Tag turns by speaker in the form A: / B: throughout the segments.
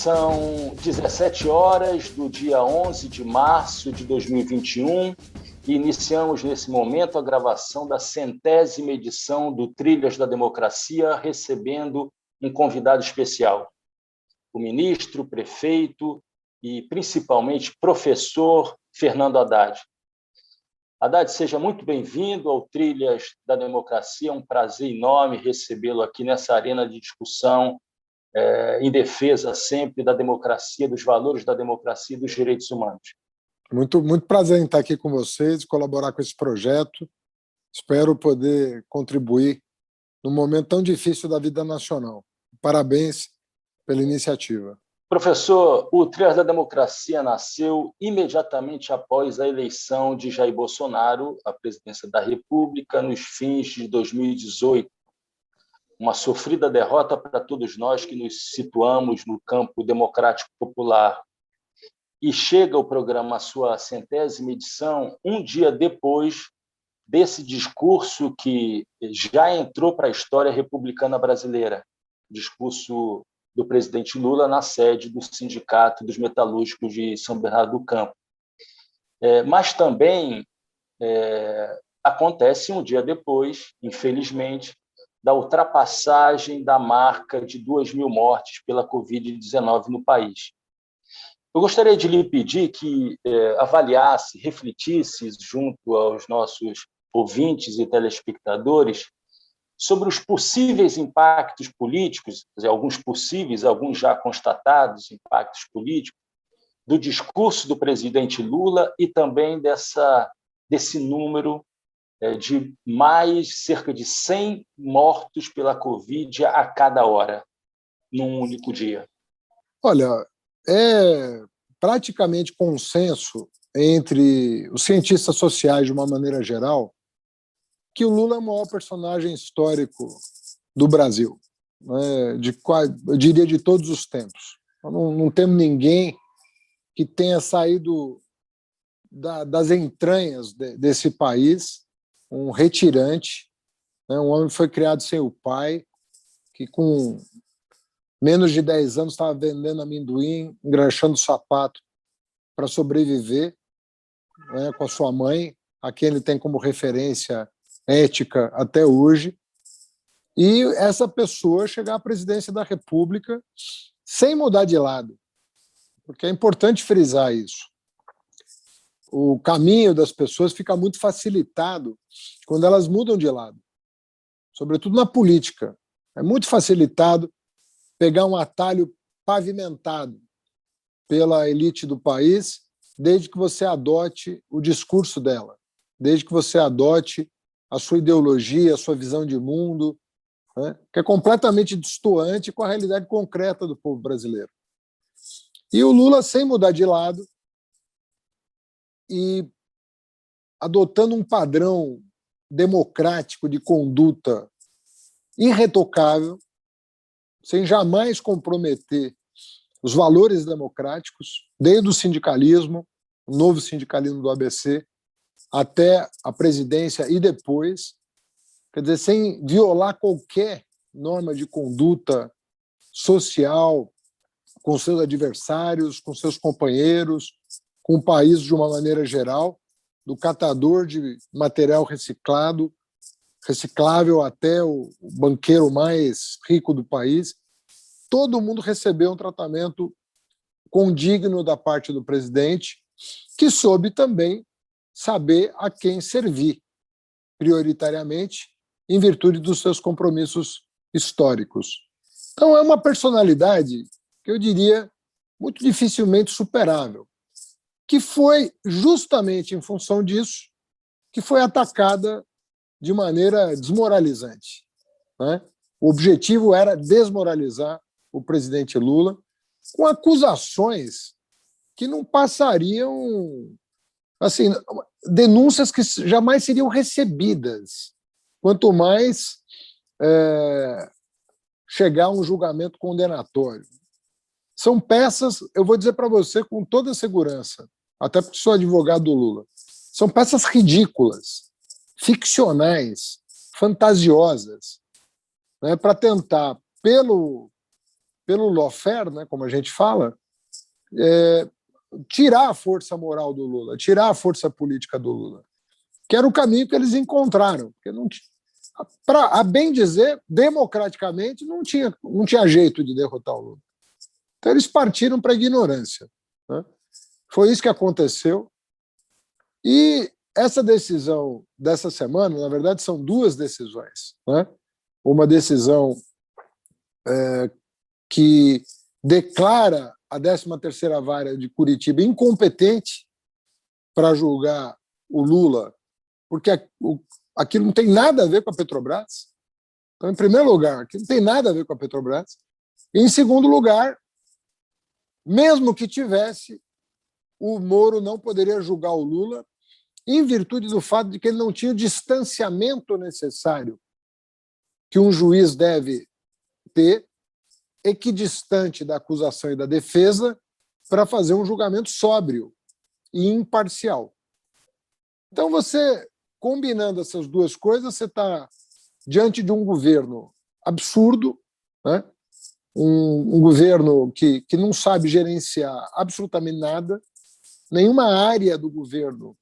A: São 17 horas do dia 11 de março de 2021 e iniciamos nesse momento a gravação da 100ª edição do Trilhas da Democracia, recebendo um convidado especial, o ministro, prefeito e principalmente professor Fernando Haddad. Haddad, seja muito bem-vindo ao Trilhas da Democracia, é um prazer enorme recebê-lo aqui nessa arena de discussão em defesa sempre da democracia, dos valores da democracia e dos direitos humanos.
B: Muito prazer em estar aqui com vocês, colaborar com esse projeto. Espero poder contribuir num momento tão difícil da vida nacional. Parabéns pela iniciativa.
A: Professor, o Trilhas da Democracia nasceu imediatamente após a eleição de Jair Bolsonaro à presidência da República nos fins de 2018. Uma sofrida derrota para todos nós que nos situamos no campo democrático popular. E chega o programa à sua 100ª edição um dia depois desse discurso que já entrou para a história republicana brasileira, o discurso do presidente Lula na sede do Sindicato dos Metalúrgicos de São Bernardo do Campo. Mas também acontece um dia depois, infelizmente, da ultrapassagem da marca de 2.000 mortes pela Covid-19 no país. Eu gostaria de lhe pedir que avaliasse, refletisse junto aos nossos ouvintes e telespectadores sobre os possíveis impactos políticos, alguns possíveis, alguns já constatados impactos políticos, do discurso do presidente Lula e também desse número de mais cerca de 100 mortos pela Covid a cada hora, num único dia.
B: Olha, é praticamente consenso entre os cientistas sociais, de uma maneira geral, que o Lula é o maior personagem histórico do Brasil, né? Eu diria de todos os tempos. Não temos ninguém que tenha saído das entranhas desse país, um retirante, né? Um homem que foi criado sem o pai, que com menos de 10 anos estava vendendo amendoim, engraxando sapato para sobreviver, né, com a sua mãe, a quem ele tem como referência ética até hoje. E essa pessoa chegar à presidência da República sem mudar de lado, porque é importante frisar isso. O caminho das pessoas fica muito facilitado quando elas mudam de lado, sobretudo na política. É muito facilitado pegar um atalho pavimentado pela elite do país, desde que você adote o discurso dela, desde que você adote a sua ideologia, a sua visão de mundo, né, que é completamente distoante com a realidade concreta do povo brasileiro. E o Lula, sem mudar de lado e adotando um padrão democrático de conduta irretocável, sem jamais comprometer os valores democráticos, desde o sindicalismo, o novo sindicalismo do ABC, até a presidência e depois, quer dizer, sem violar qualquer norma de conduta social com seus adversários, com seus companheiros, com o país de uma maneira geral, do catador de material reciclável até o banqueiro mais rico do país. Todo mundo recebeu um tratamento condigno da parte do presidente, que soube também saber a quem servir, prioritariamente, em virtude dos seus compromissos históricos. Então, é uma personalidade que eu diria muito dificilmente superável, que foi justamente em função disso que foi atacada de maneira desmoralizante, né? O objetivo era desmoralizar o presidente Lula com acusações que não passariam, assim, denúncias que jamais seriam recebidas, quanto mais chegar a um julgamento condenatório. São peças, eu vou dizer para você com toda segurança, até porque sou advogado do Lula, são peças ridículas, ficcionais, fantasiosas, né, para tentar, pelo pelo lawfare, né, como a gente fala, tirar a força moral do Lula, tirar a força política do Lula, que era o caminho que eles encontraram. Porque não, a bem dizer, democraticamente, não tinha jeito de derrotar o Lula. Então, eles partiram para a ignorância. Né? Foi isso que aconteceu. E essa decisão dessa semana, na verdade, são duas decisões. Né? Uma decisão que declara a 13ª Vara de Curitiba incompetente para julgar o Lula, porque aquilo não tem nada a ver com a Petrobras. Então, em primeiro lugar, aquilo não tem nada a ver com a Petrobras. E, em segundo lugar, mesmo que tivesse, o Moro não poderia julgar o Lula em virtude do fato de que ele não tinha o distanciamento necessário que um juiz deve ter, equidistante da acusação e da defesa, para fazer um julgamento sóbrio e imparcial. Então, você, combinando essas duas coisas, você está diante de um governo absurdo, né? Um governo que não sabe gerenciar absolutamente nada, nenhuma área do governo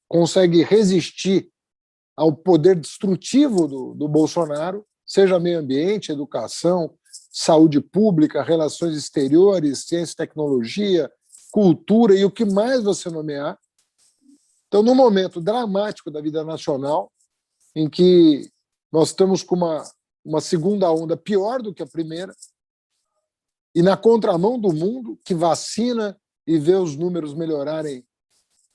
B: consegue resistir ao poder destrutivo do Bolsonaro, seja meio ambiente, educação, saúde pública, relações exteriores, ciência e tecnologia, cultura e o que mais você nomear. Então, num momento dramático da vida nacional, em que nós estamos com uma segunda onda pior do que a primeira, e na contramão do mundo, que vacina e vê os números melhorarem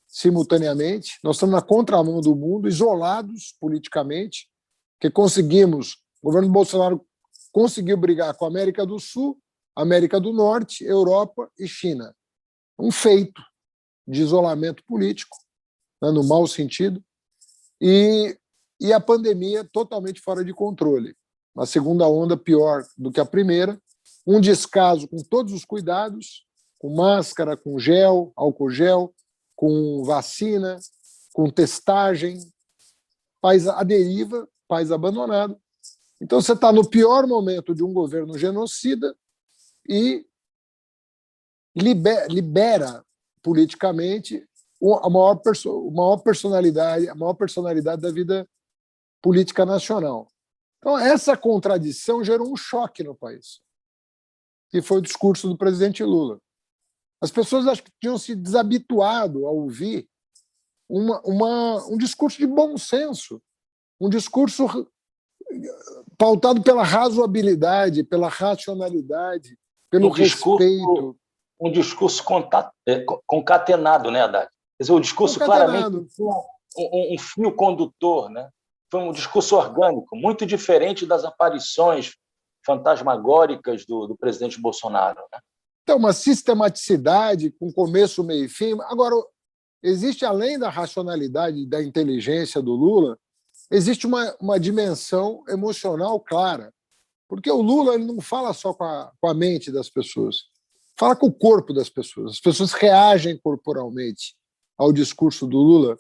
B: simultaneamente, nós estamos na contramão do mundo, isolados politicamente, que o governo Bolsonaro conseguiu brigar com a América do Sul, América do Norte, Europa e China. Um feito de isolamento político, né, no mau sentido, e a pandemia totalmente fora de controle. A segunda onda pior do que a primeira, um descaso com todos os cuidados, com máscara, com gel, álcool gel, com vacina, com testagem, país à deriva, país abandonado. Então, você está no pior momento de um governo genocida e libera politicamente a maior personalidade da vida política nacional. Então, essa contradição gerou um choque no país, que foi o discurso do presidente Lula. As pessoas acho que tinham se desabituado a ouvir um discurso de bom senso, um discurso pautado pela razoabilidade, pela racionalidade, pelo respeito.
A: Um discurso concatenado, né, Haddad? Quer dizer, o discurso claramente um fio condutor, né? Foi um discurso orgânico, muito diferente das aparições fantasmagóricas do presidente Bolsonaro, né?
B: Então, uma sistematicidade com começo, meio e fim. Agora, existe, além da racionalidade e da inteligência do Lula, existe uma dimensão emocional clara. Porque o Lula ele não fala só com a mente das pessoas, fala com o corpo das pessoas. As pessoas reagem corporalmente ao discurso do Lula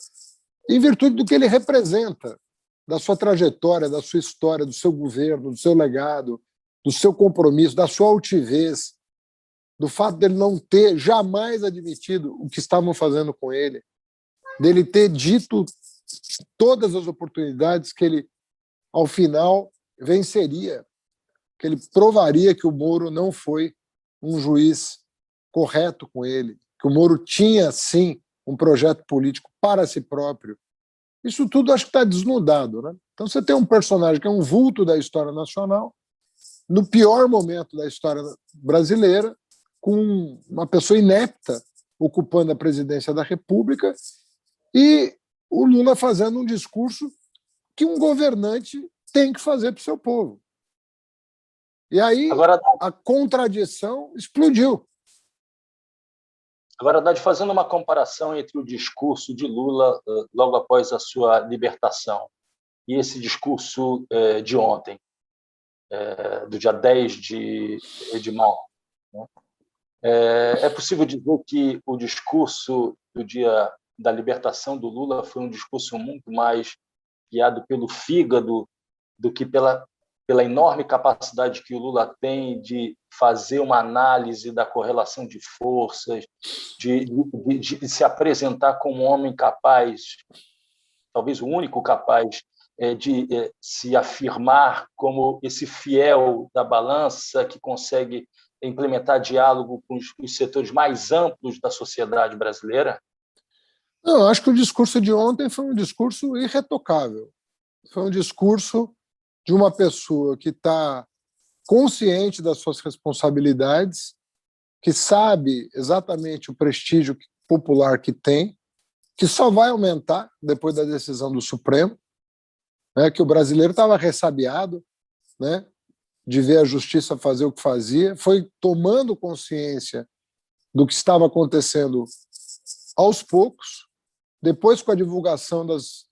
B: em virtude do que ele representa, da sua trajetória, da sua história, do seu governo, do seu legado, do seu compromisso, da sua altivez, do fato dele não ter jamais admitido o que estavam fazendo com ele, dele ter dito todas as oportunidades que ele, ao final, venceria, que ele provaria que o Moro não foi um juiz correto com ele, que o Moro tinha, sim, um projeto político para si próprio. Isso tudo acho que está desnudado, né? Então você tem um personagem que é um vulto da história nacional, no pior momento da história brasileira, com uma pessoa inepta ocupando a presidência da República e o Lula fazendo um discurso que um governante tem que fazer para o seu povo. E aí
A: agora,
B: a contradição explodiu.
A: Agora, Haddad, fazendo uma comparação entre o discurso de Lula logo após a sua libertação e esse discurso de ontem, do dia 10 de março, né? É possível dizer que o discurso do dia da libertação do Lula foi um discurso muito mais guiado pelo fígado do que pela pela enorme capacidade que o Lula tem de fazer uma análise da correlação de forças, de se apresentar como um homem capaz, talvez o único capaz de se afirmar como esse fiel da balança que consegue implementar diálogo com os setores mais amplos da sociedade brasileira?
B: Não, acho que o discurso de ontem foi um discurso irretocável. Foi um discurso de uma pessoa que está consciente das suas responsabilidades, que sabe exatamente o prestígio popular que tem, que só vai aumentar depois da decisão do Supremo, né, que o brasileiro estava ressabiado, né, de ver a justiça fazer o que fazia, foi tomando consciência do que estava acontecendo aos poucos, depois com a divulgação dos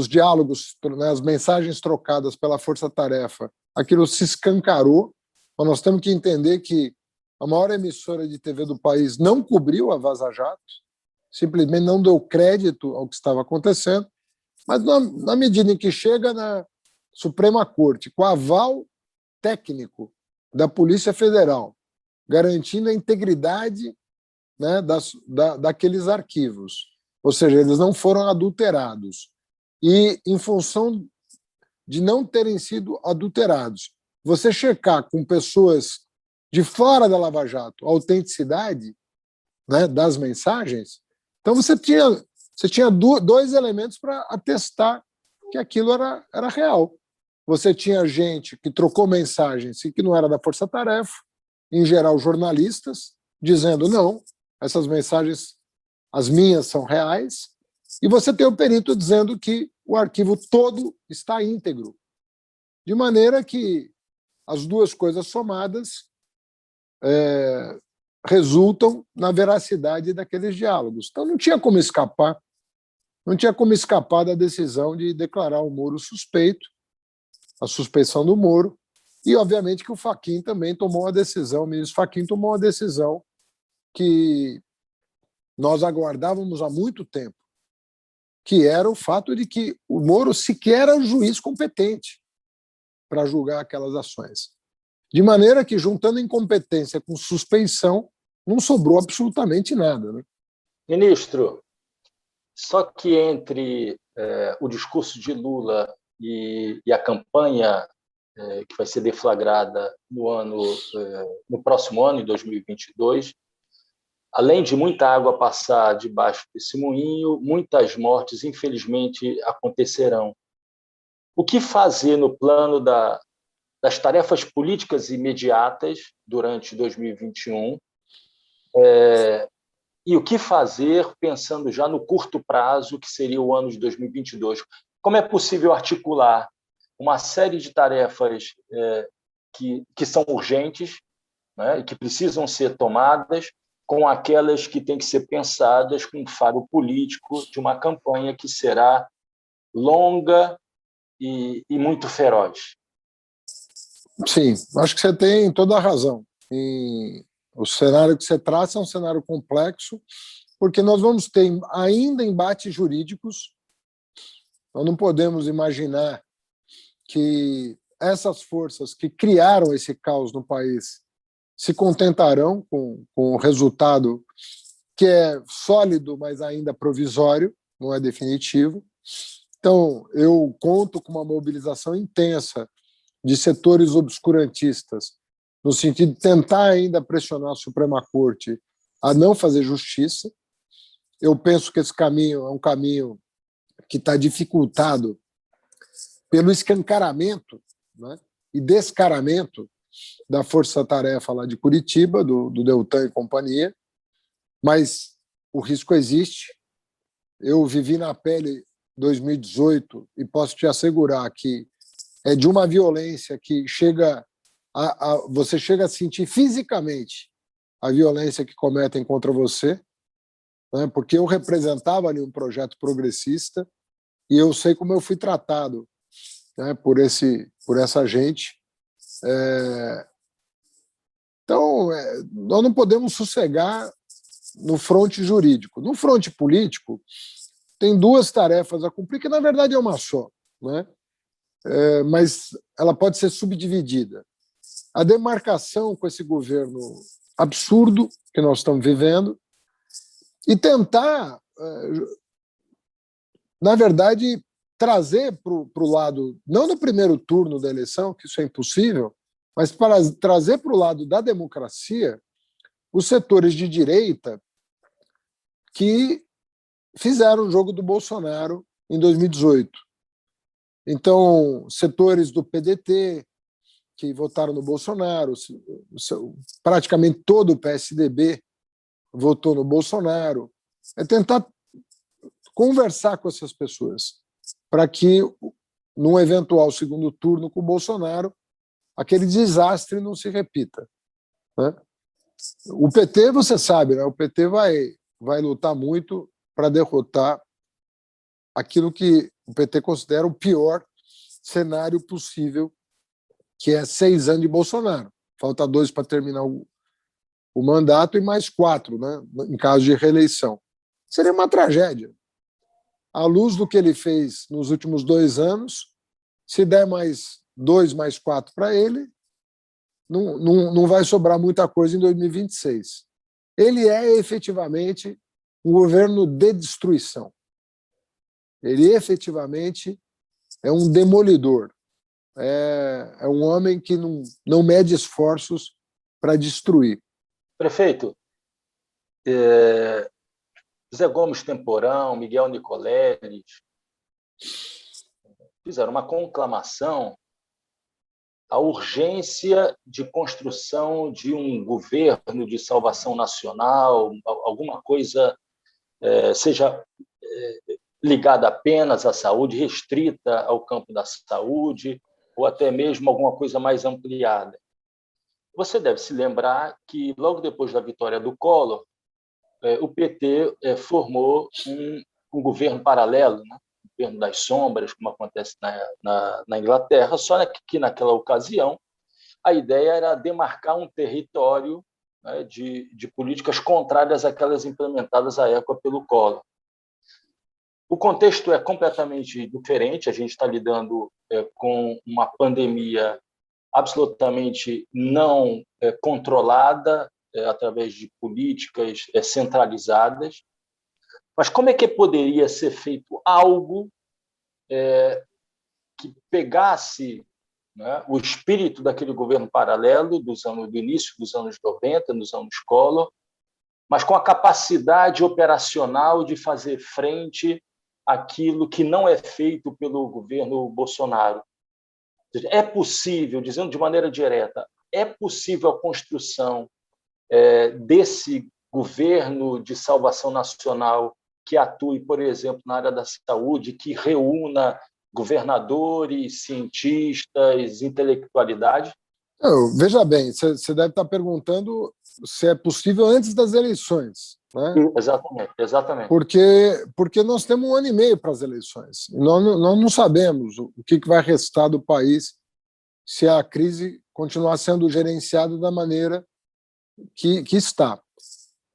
B: diálogos, né, as mensagens trocadas pela força-tarefa, aquilo se escancarou. Mas nós temos que entender que a maior emissora de TV do país não cobriu a Vaza Jato, simplesmente não deu crédito ao que estava acontecendo, mas na medida em que chega na Suprema Corte, com aval técnico da Polícia Federal, garantindo a integridade, né, daqueles arquivos, ou seja, eles não foram adulterados, e em função de não terem sido adulterados, você checar com pessoas de fora da Lava Jato a autenticidade, né, das mensagens, então você tinha dois elementos para atestar que aquilo era real. Você tinha gente que trocou mensagens e que não era da Força Tarefa, em geral jornalistas, dizendo não, essas mensagens, as minhas, são reais, e você tem o perito dizendo que o arquivo todo está íntegro, de maneira que as duas coisas somadas resultam na veracidade daqueles diálogos. Então não tinha como escapar, da decisão de declarar o Moro suspeito, a suspeição do Moro, e obviamente que o Fachin também tomou uma decisão, o ministro Fachin tomou uma decisão que nós aguardávamos há muito tempo, que era o fato de que o Moro sequer era um juiz competente para julgar aquelas ações. De maneira que, juntando incompetência com suspeição, não sobrou absolutamente nada, né?
A: Ministro, só que entre o discurso de Lula e a campanha que vai ser deflagrada no próximo ano, em 2022, além de muita água passar debaixo desse moinho, muitas mortes, infelizmente, acontecerão. O que fazer no plano das tarefas políticas imediatas durante 2021 e o que fazer pensando já no curto prazo, que seria o ano de 2022? Como é possível articular uma série de tarefas que são urgentes, né, e que precisam ser tomadas, com aquelas que têm que ser pensadas com o faro político de uma campanha que será longa e muito feroz?
B: Sim, acho que você tem toda a razão. O cenário que você traça é um cenário complexo, porque nós vamos ter ainda embates jurídicos. Nós não podemos imaginar que essas forças que criaram esse caos no país se contentarão com o resultado, que é sólido, mas ainda provisório, não é definitivo. Então, eu conto com uma mobilização intensa de setores obscurantistas, no sentido de tentar ainda pressionar a Suprema Corte a não fazer justiça. Eu penso que esse caminho é um caminho que está dificultado pelo escancaramento, né, e descaramento da força-tarefa lá de Curitiba, do Deltan e companhia, mas o risco existe. Eu vivi na pele 2018 e posso te assegurar que é de uma violência que você chega a sentir fisicamente a violência que cometem contra você, né, porque eu representava ali um projeto progressista e eu sei como eu fui tratado, né, por essa gente. Então, nós não podemos sossegar no fronte jurídico. No fronte político, tem duas tarefas a cumprir, que na verdade é uma só, né? mas ela pode ser subdividida. A demarcação com esse governo absurdo que nós estamos vivendo e tentar, na verdade, trazer para o lado, não no primeiro turno da eleição, que isso é impossível, mas para trazer para o lado da democracia os setores de direita que fizeram o jogo do Bolsonaro em 2018. Então, setores do PDT que votaram no Bolsonaro, praticamente todo o PSDB votou no Bolsonaro. É tentar conversar com essas pessoas para que, num eventual segundo turno com o Bolsonaro, aquele desastre não se repita, né? O PT, você sabe, né? O PT vai lutar muito para derrotar aquilo que o PT considera o pior cenário possível, que é 6 anos de Bolsonaro. Falta 2 para terminar o mandato e mais 4, né, em caso de reeleição. Seria uma tragédia. À luz do que ele fez nos últimos 2 anos, se der mais 2, mais 4 para ele, não vai sobrar muita coisa em 2026. Ele é efetivamente um governo de destruição. Ele efetivamente é um demolidor. É um homem que não mede esforços para destruir.
A: Prefeito, Zé Gomes Temporão, Miguel Nicoleles fizeram uma conclamação à urgência de construção de um governo de salvação nacional, alguma coisa seja ligada apenas à saúde, restrita ao campo da saúde, ou até mesmo alguma coisa mais ampliada. Você deve se lembrar que, logo depois da vitória do Collor, o PT formou um governo paralelo, né? O governo das sombras, como acontece na Inglaterra, só que naquela ocasião a ideia era demarcar um território, né, de políticas contrárias àquelas implementadas à época pelo Collor. O contexto é completamente diferente, a gente está lidando com uma pandemia absolutamente não controlada através de políticas centralizadas. Mas como é que poderia ser feito algo que pegasse, né, o espírito daquele governo paralelo do início dos anos 90, dos anos Collor, mas com a capacidade operacional de fazer frente àquilo que não é feito pelo governo Bolsonaro? É possível, dizendo de maneira direta, é possível a construção desse governo de salvação nacional que atue, por exemplo, na área da saúde, que reúna governadores, cientistas, intelectualidade?
B: Veja bem, você deve estar perguntando se é possível antes das eleições, né?
A: Exatamente.
B: Porque nós temos 1 ano e meio para as eleições. Nós não sabemos o que vai restar do país se a crise continuar sendo gerenciada da maneira que está.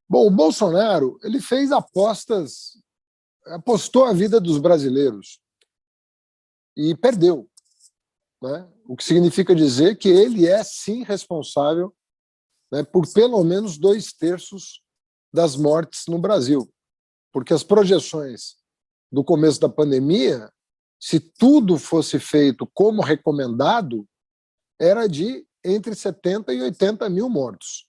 B: Bom, o Bolsonaro ele fez apostou a vida dos brasileiros e perdeu, né? O que significa dizer que ele é, sim, responsável, né, por pelo menos 2/3 das mortes no Brasil. Porque as projeções do começo da pandemia, se tudo fosse feito como recomendado, era de entre 70 e 80 mil mortos.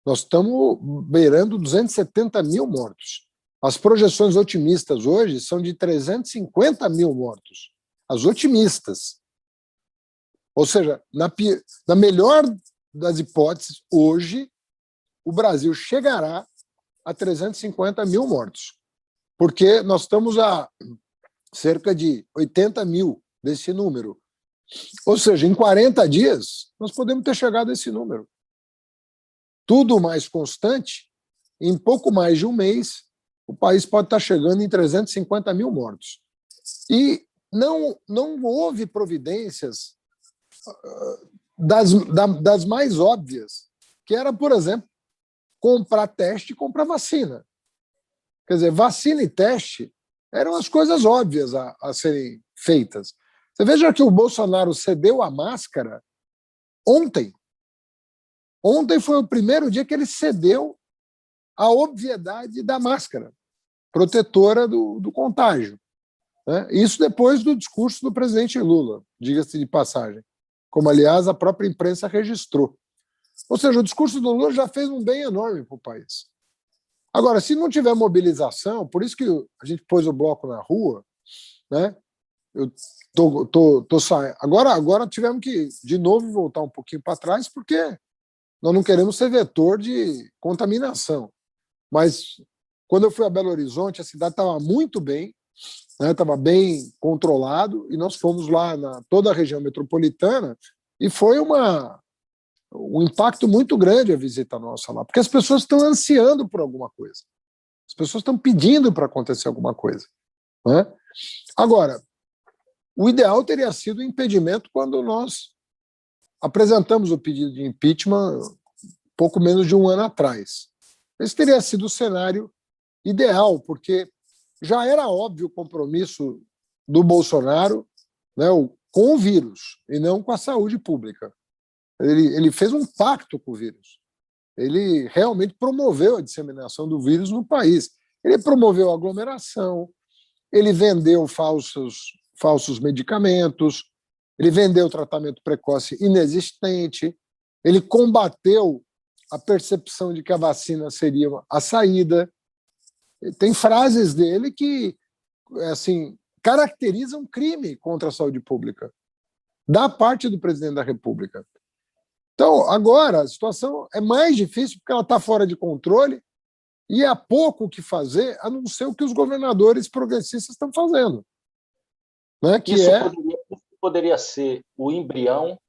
B: Nós estamos beirando 270 mil mortos. As projeções otimistas hoje são de 350 mil mortos. As otimistas. Ou seja, na melhor das hipóteses, hoje, o Brasil chegará a 350 mil mortos. Porque nós estamos a cerca de 80 mil desse número. Ou seja, em 40 dias, nós podemos ter chegado a esse número. Tudo mais constante, em pouco mais de 1 mês, o país pode estar chegando em 350 mil mortos. E não houve providências das mais óbvias, que era, por exemplo, comprar teste e comprar vacina. Quer dizer, vacina e teste eram as coisas óbvias a serem feitas. Você veja que o Bolsonaro cedeu a máscara ontem. Ontem foi o primeiro dia que ele cedeu à obviedade da máscara protetora do contágio. Né? Isso depois do discurso do presidente Lula, diga-se de passagem, como, aliás, a própria imprensa registrou. Ou seja, o discurso do Lula já fez um bem enorme para o país. Agora, se não tiver mobilização, por isso que a gente pôs o bloco na rua, né? Eu tô saindo. Agora tivemos que, de novo, voltar um pouquinho para trás, porque nós não queremos ser vetor de contaminação. Mas, quando eu fui a Belo Horizonte, a cidade estava muito bem, estava bem controlado, e nós fomos lá na toda a região metropolitana, e foi um impacto muito grande a visita nossa lá, porque as pessoas estão ansiando por alguma coisa. As pessoas estão pedindo para acontecer alguma coisa. Né? Agora, o ideal teria sido o impedimento quando nós apresentamos o pedido de impeachment pouco menos de um ano atrás. Esse teria sido o cenário ideal, porque já era óbvio o compromisso do Bolsonaro, né, com o vírus e não com a saúde pública. Ele fez um pacto com o vírus. Ele realmente promoveu a disseminação do vírus no país. Ele promoveu a aglomeração, ele vendeu falsos medicamentos, ele vendeu tratamento precoce inexistente, ele combateu a percepção de que a vacina seria a saída. Tem frases dele que assim, caracterizam um crime contra a saúde pública da parte do presidente da República. Então, agora, a situação é mais difícil porque ela está fora de controle e há pouco o que fazer, a não ser o que os governadores progressistas estão fazendo. Né?
A: Isso poderia ser o embrião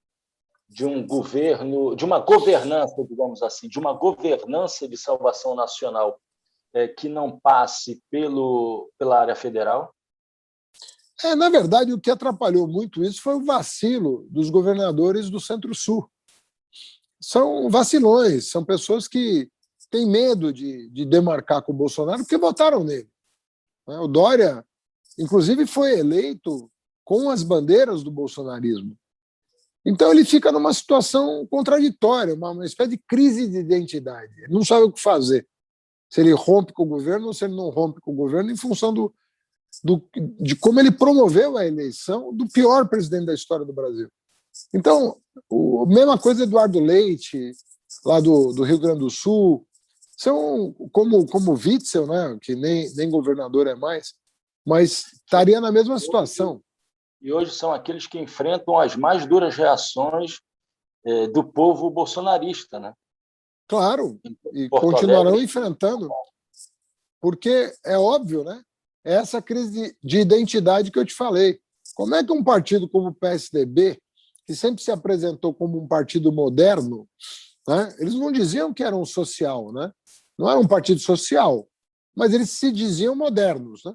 A: de um governo, de uma governança, digamos assim, de uma governança de salvação nacional que não passe pela área federal?
B: Na verdade, o que atrapalhou muito isso foi o vacilo dos governadores do Centro-Sul. São vacilões, são pessoas que têm medo de demarcar com o Bolsonaro porque votaram nele. O Dória, inclusive, foi eleito com as bandeiras do bolsonarismo. Então, ele fica numa situação contraditória, uma espécie de crise de identidade. Ele não sabe o que fazer. Se ele rompe com o governo ou se ele não rompe com o governo, em função de como ele promoveu a eleição do pior presidente da história do Brasil. Então, a mesma coisa Eduardo Leite, lá do Rio Grande do Sul, são como Witzel, né, que nem governador é mais, mas estaria na mesma situação.
A: E hoje são aqueles que enfrentam as mais duras reações do povo bolsonarista, né?
B: Claro, e continuarão enfrentando, porque é óbvio, né? É essa crise de identidade que eu te falei. Como é que um partido como o PSDB, que sempre se apresentou como um partido moderno, né? Eles não diziam que era um social, né? Não era um partido social, mas eles se diziam modernos. Né?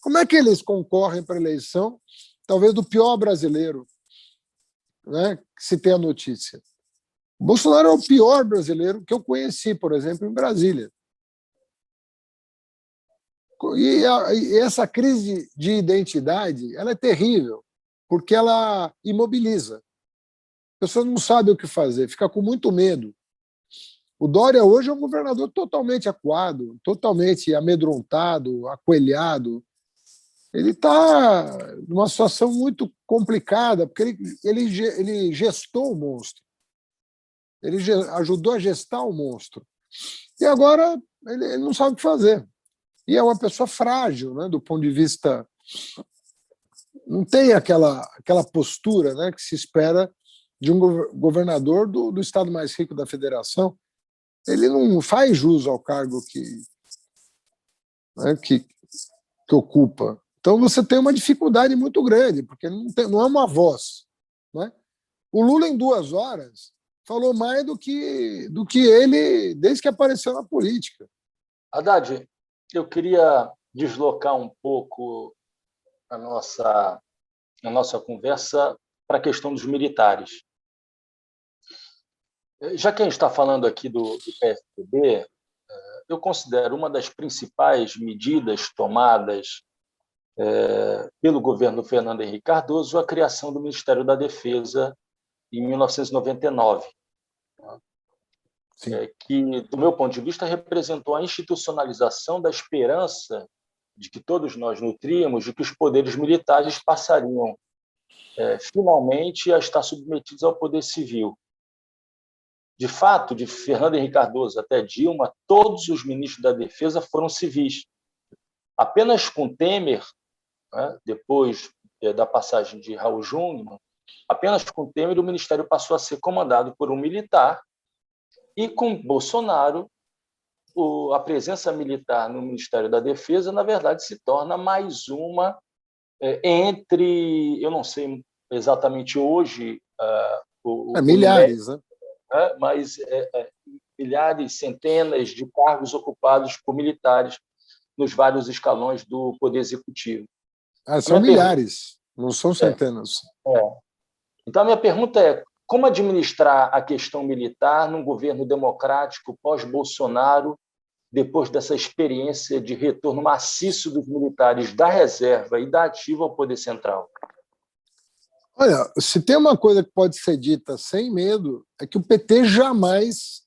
B: Como é que eles concorrem para a eleição, talvez do pior brasileiro, né, que se tem a notícia? O Bolsonaro é o pior brasileiro que eu conheci, por exemplo, em Brasília. E essa crise de identidade, ela é terrível, porque ela imobiliza. A pessoa não sabe o que fazer, fica com muito medo. O Dória hoje é um governador totalmente acuado, totalmente amedrontado, acoelhado. Ele está numa situação muito complicada, porque ele gestou o monstro. Ele ajudou a gestar o monstro. E agora ele não sabe o que fazer. E é uma pessoa frágil, né, do ponto de vista... Não tem aquela postura, né, que se espera de um governador do estado mais rico da federação. Ele não faz jus ao cargo que ocupa. Então você tem uma dificuldade muito grande, porque não é uma voz. Né? O Lula, em 2 horas, falou mais do que ele desde que apareceu na política.
A: Haddad, eu queria deslocar um pouco a nossa conversa para a questão dos militares. Já que a gente está falando aqui do PSDB, eu considero uma das principais medidas tomadas pelo governo Fernando Henrique Cardoso, a criação do Ministério da Defesa em 1999, que, do meu ponto de vista, representou a institucionalização da esperança de que todos nós nutríamos de que os poderes militares passariam finalmente a estar submetidos ao poder civil. De fato, de Fernando Henrique Cardoso até Dilma, todos os ministros da Defesa foram civis. Apenas com Temer, depois da passagem de Raul Jungmann, apenas com Temer o ministério passou a ser comandado por um militar, e com Bolsonaro a presença militar no Ministério da Defesa, na verdade, se torna mais uma entre, eu não sei exatamente hoje,
B: milhares, né?
A: Mas milhares, centenas de cargos ocupados por militares nos vários escalões do Poder Executivo.
B: São milhares, não são centenas.
A: Então, a minha pergunta é: como administrar a questão militar num governo democrático pós-Bolsonaro, depois dessa experiência de retorno maciço dos militares da reserva e da ativa ao poder central?
B: Olha, se tem uma coisa que pode ser dita sem medo, é que o PT jamais,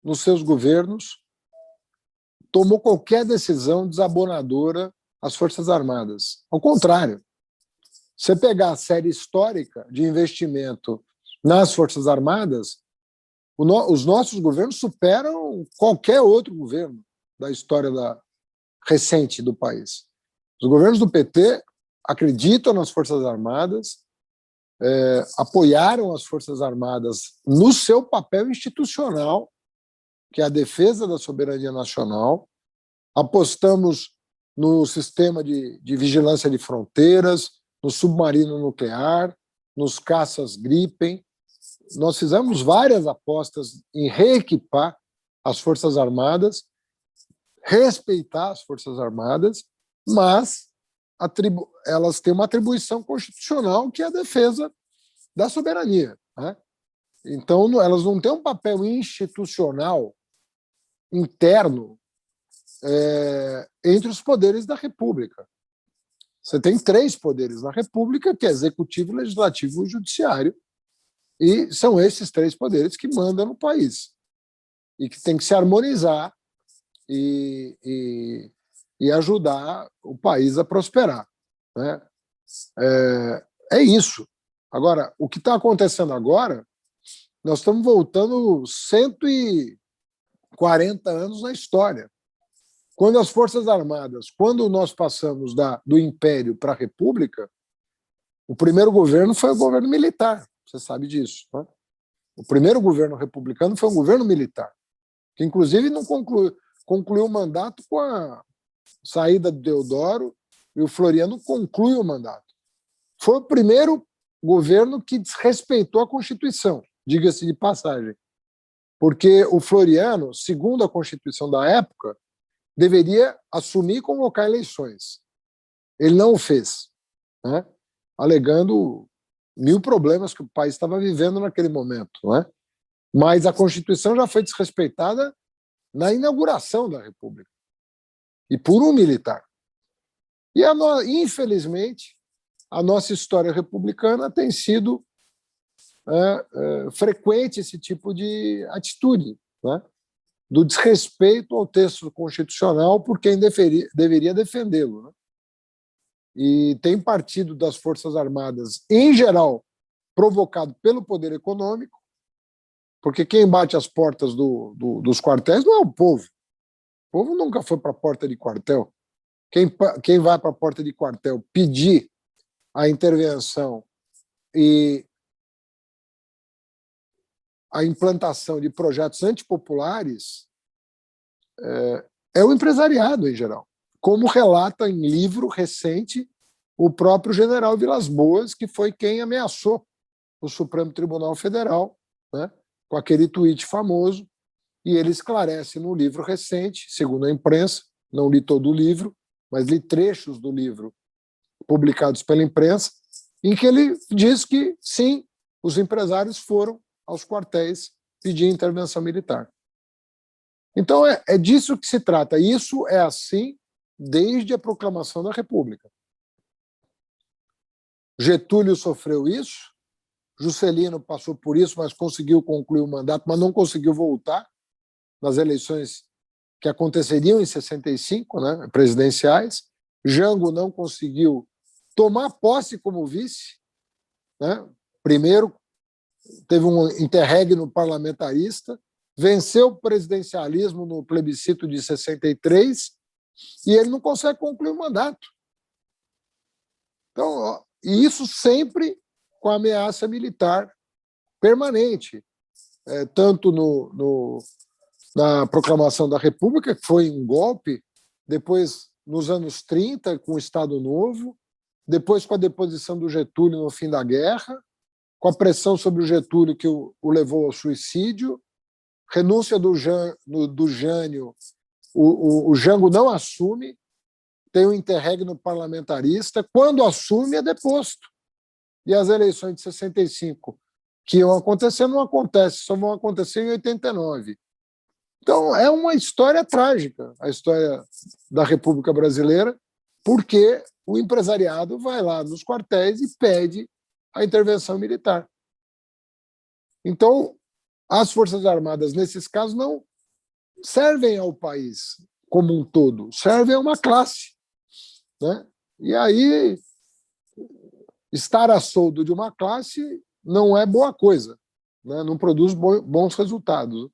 B: nos seus governos, tomou qualquer decisão desabonadora às Forças Armadas. Ao contrário, você pegar a série histórica de investimento nas Forças Armadas, os nossos governos superam qualquer outro governo da história recente do país. Os governos do PT acreditam nas Forças Armadas, apoiaram as Forças Armadas no seu papel institucional, que é a defesa da soberania nacional. Apostamos no sistema de vigilância de fronteiras, no submarino nuclear, nos caças Gripen. Nós fizemos várias apostas em reequipar as Forças Armadas, respeitar as Forças Armadas, mas elas têm uma atribuição constitucional que é a defesa da soberania, né? Então, elas não têm um papel institucional interno entre os poderes da República. Você tem 3 poderes na República, que é executivo, legislativo e judiciário, e são esses 3 poderes que mandam no país e que tem que se harmonizar e ajudar o país a prosperar, né? É isso. Agora, o que está acontecendo agora, nós estamos voltando 140 anos na história. Quando as Forças Armadas, quando nós passamos do Império para a República, o primeiro governo foi o governo militar, você sabe disso, né? O primeiro governo republicano foi um governo militar, que inclusive não concluiu o mandato com a saída do Deodoro, e o Floriano conclui o mandato. Foi o primeiro governo que desrespeitou a Constituição, diga-se de passagem, porque o Floriano, segundo a Constituição da época, deveria assumir e convocar eleições. Ele não o fez, né? Alegando 1000 problemas que o país estava vivendo naquele momento, né? Mas a Constituição já foi desrespeitada na inauguração da República, e por um militar. E, infelizmente, a nossa história republicana tem sido frequente esse tipo de atitude, né? Do desrespeito ao texto constitucional por quem deveria defendê-lo, né? E tem partido das Forças Armadas, em geral, provocado pelo poder econômico, porque quem bate as portas dos quartéis não é o povo. O povo nunca foi para a porta de quartel. Quem vai para a porta de quartel pedir a intervenção e a implantação de projetos antipopulares é o empresariado, em geral, como relata em livro recente o próprio general Vilas Boas, que foi quem ameaçou o Supremo Tribunal Federal, né, com aquele tweet famoso, e ele esclarece no livro recente, segundo a imprensa, não li todo o livro, mas li trechos do livro publicados pela imprensa, em que ele diz que, sim, os empresários foram aos quartéis pedir intervenção militar. Então, é disso que se trata. Isso é assim desde a proclamação da República. Getúlio sofreu isso, Juscelino passou por isso, mas conseguiu concluir o mandato, mas não conseguiu voltar nas eleições que aconteceriam em 65, né, presidenciais. Jango não conseguiu tomar posse como vice, né? Primeiro, teve um interregno parlamentarista, venceu o presidencialismo no plebiscito de 63 e ele não consegue concluir o mandato. Então, e isso sempre com a ameaça militar permanente, tanto na proclamação da República, que foi um golpe, depois nos anos 30, com o Estado Novo, depois com a deposição do Getúlio no fim da guerra, com a pressão sobre o Getúlio que o levou ao suicídio, renúncia do Jânio, o Jango não assume, tem um interregno parlamentarista, quando assume é deposto. E as eleições de 65, que iam acontecer, não acontecem, só vão acontecer em 89. Então, é uma história trágica, a história da República Brasileira, porque o empresariado vai lá nos quartéis e pede a intervenção militar. Então, as Forças Armadas, nesses casos, não servem ao país como um todo, servem a uma classe, né? E aí, estar a soldo de uma classe não é boa coisa, né? Não produz bons resultados.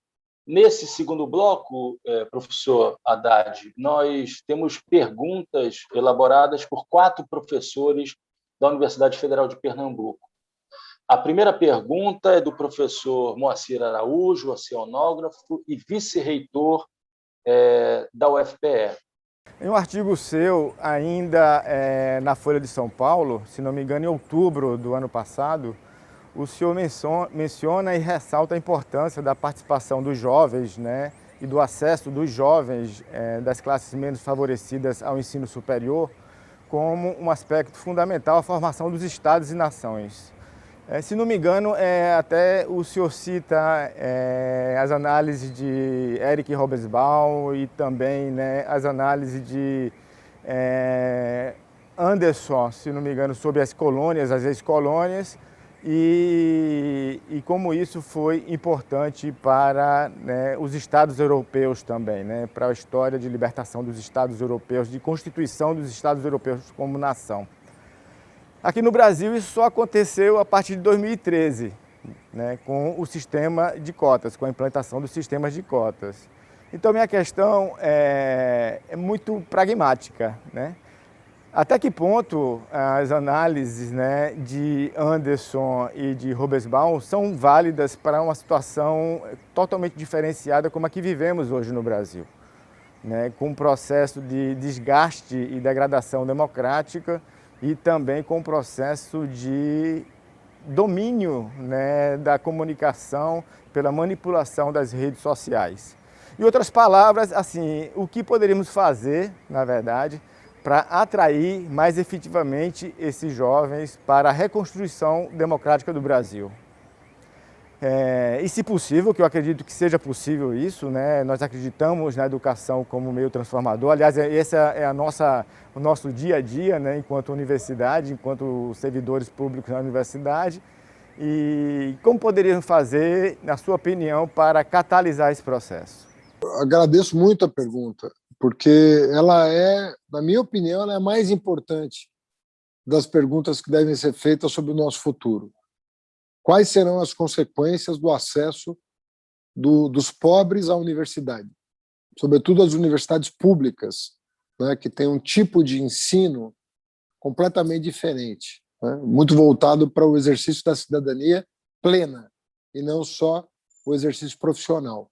A: Nesse segundo bloco, professor Haddad, nós temos perguntas elaboradas por 4 professores da Universidade Federal de Pernambuco. A primeira pergunta é do professor Moacir Araújo, oceanógrafo e vice-reitor da UFPE.
C: Em um artigo seu, ainda na Folha de São Paulo, se não me engano, em outubro do ano passado, o senhor menciona e ressalta a importância da participação dos jovens, né, e do acesso dos jovens das classes menos favorecidas ao ensino superior como um aspecto fundamental à formação dos estados e nações. Se não me engano, até o senhor cita as análises de Eric Hobsbawm e também, né, as análises de Anderson, se não me engano, sobre as colônias, as ex-colônias, e como isso foi importante para, né, os estados europeus também, né, para a história de libertação dos estados europeus, de constituição dos estados europeus como nação. Aqui no Brasil, isso só aconteceu a partir de 2013, né, com o sistema de cotas, com a implantação dos sistemas de cotas. Então, minha questão é muito pragmática, né? Até que ponto as análises, né, de Anderson e de Hobsbawm são válidas para uma situação totalmente diferenciada como a que vivemos hoje no Brasil, né, com um processo de desgaste e degradação democrática e também com um processo de domínio, né, da comunicação pela manipulação das redes sociais. Em outras palavras, assim, o que poderíamos fazer, na verdade, para atrair mais efetivamente esses jovens para a reconstrução democrática do Brasil? E, se possível, que eu acredito que seja possível isso, né? Nós acreditamos na educação como meio transformador. Aliás, esse é o nosso dia a dia, né? Enquanto universidade, enquanto servidores públicos na universidade. E como poderíamos fazer, na sua opinião, para catalisar esse processo?
B: Agradeço muito a pergunta, porque ela na minha opinião, ela é a mais importante das perguntas que devem ser feitas sobre o nosso futuro. Quais serão as consequências do acesso dos pobres à universidade, sobretudo as universidades públicas, né, que têm um tipo de ensino completamente diferente, né, muito voltado para o exercício da cidadania plena, e não só o exercício profissional,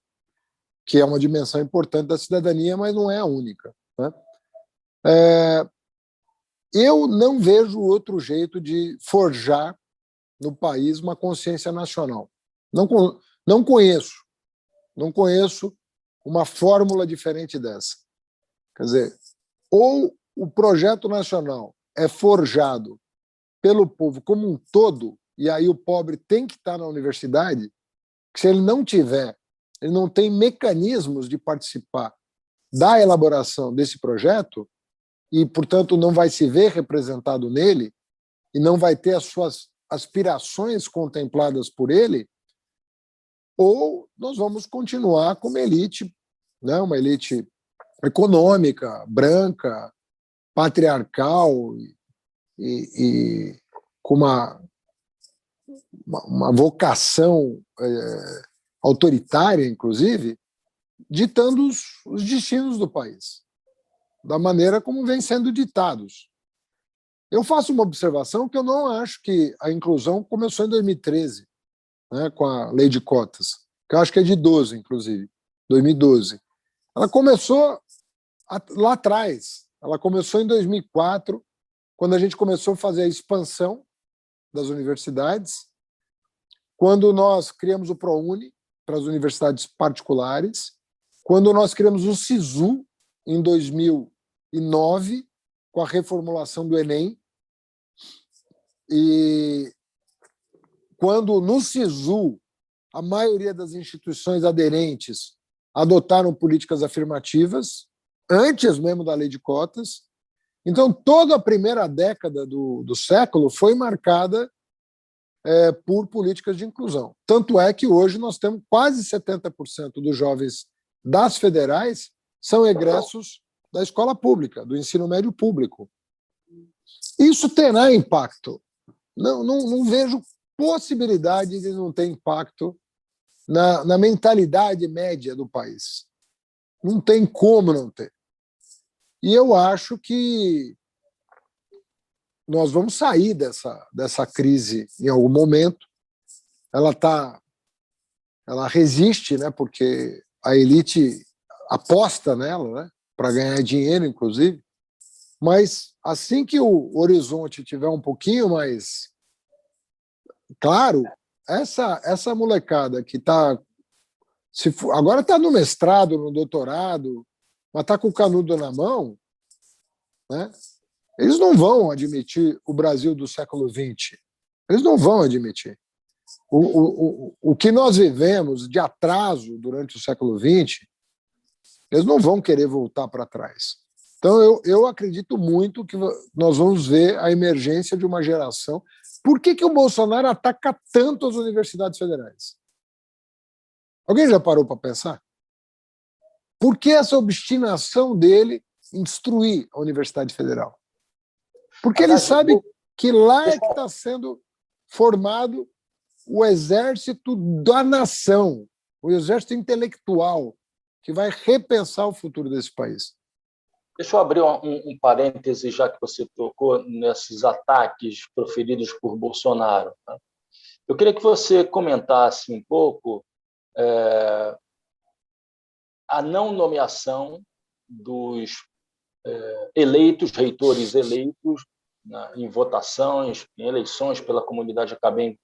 B: que é uma dimensão importante da cidadania, mas não é a única, né? Eu não vejo outro jeito de forjar no país uma consciência nacional. Não conheço uma fórmula diferente dessa. Quer dizer, ou o projeto nacional é forjado pelo povo como um todo, e aí o pobre tem que estar na universidade, que se ele não tiver, ele não tem mecanismos de participar da elaboração desse projeto e, portanto, não vai se ver representado nele, e não vai ter as suas aspirações contempladas por ele, ou nós vamos continuar com uma elite, né, uma elite econômica, branca, patriarcal e com uma vocação autoritária, inclusive, ditando os destinos do país, da maneira como vem sendo ditados. Eu faço uma observação que eu não acho que a inclusão começou em 2013, né, com a lei de cotas, que eu acho que é de 12, inclusive, 2012. Ela começou lá atrás, ela começou em 2004, quando a gente começou a fazer a expansão das universidades, quando nós criamos o ProUni para as universidades particulares, quando nós criamos o SISU em 2009, com a reformulação do Enem, e quando no SISU a maioria das instituições aderentes adotaram políticas afirmativas, antes mesmo da lei de cotas. Então, toda a primeira década do século foi marcada por políticas de inclusão. Tanto é que hoje nós temos quase 70% dos jovens das federais são egressos da escola pública, do ensino médio público. Isso terá impacto. Não vejo possibilidade de não ter impacto na mentalidade média do país. Não tem como não ter. E eu acho que nós vamos sair dessa crise em algum momento. Ela resiste, né, porque a elite aposta nela, né, para ganhar dinheiro, inclusive. Mas assim que o horizonte tiver um pouquinho mais claro, essa molecada que está agora está no mestrado, no doutorado, mas está com o canudo na mão, né? Eles não vão admitir o Brasil do século XX. Eles não vão admitir. O que nós vivemos de atraso durante o século XX, eles não vão querer voltar para trás. Então, eu acredito muito que nós vamos ver a emergência de uma geração. Por que o Bolsonaro ataca tanto as universidades federais? Alguém já parou para pensar? Por que essa obstinação dele em destruir a Universidade Federal? Porque ele sabe que lá é que está sendo formado o exército da nação, o exército intelectual, que vai repensar o futuro desse país.
A: Deixa eu abrir um parêntese, já que você tocou nesses ataques proferidos por Bolsonaro. Tá? Eu queria que você comentasse um pouco a não nomeação dos eleitos, reitores eleitos, em votações, em eleições pela comunidade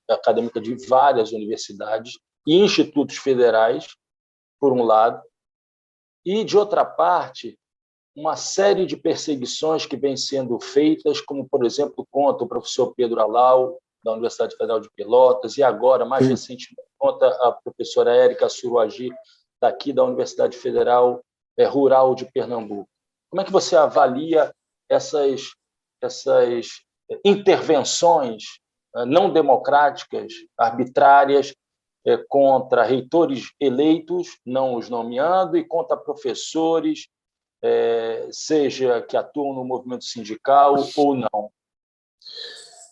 A: acadêmica de várias universidades e institutos federais, por um lado, e, de outra parte, uma série de perseguições que vêm sendo feitas, como, por exemplo, contra o professor Pedro Alau, da Universidade Federal de Pelotas, e agora, mais recentemente, contra a professora Érica Suruagi, daqui da Universidade Federal Rural de Pernambuco. Como é que você avalia essas intervenções não democráticas, arbitrárias, contra reitores eleitos, não os nomeando, e contra professores, seja que atuam no movimento sindical ou não?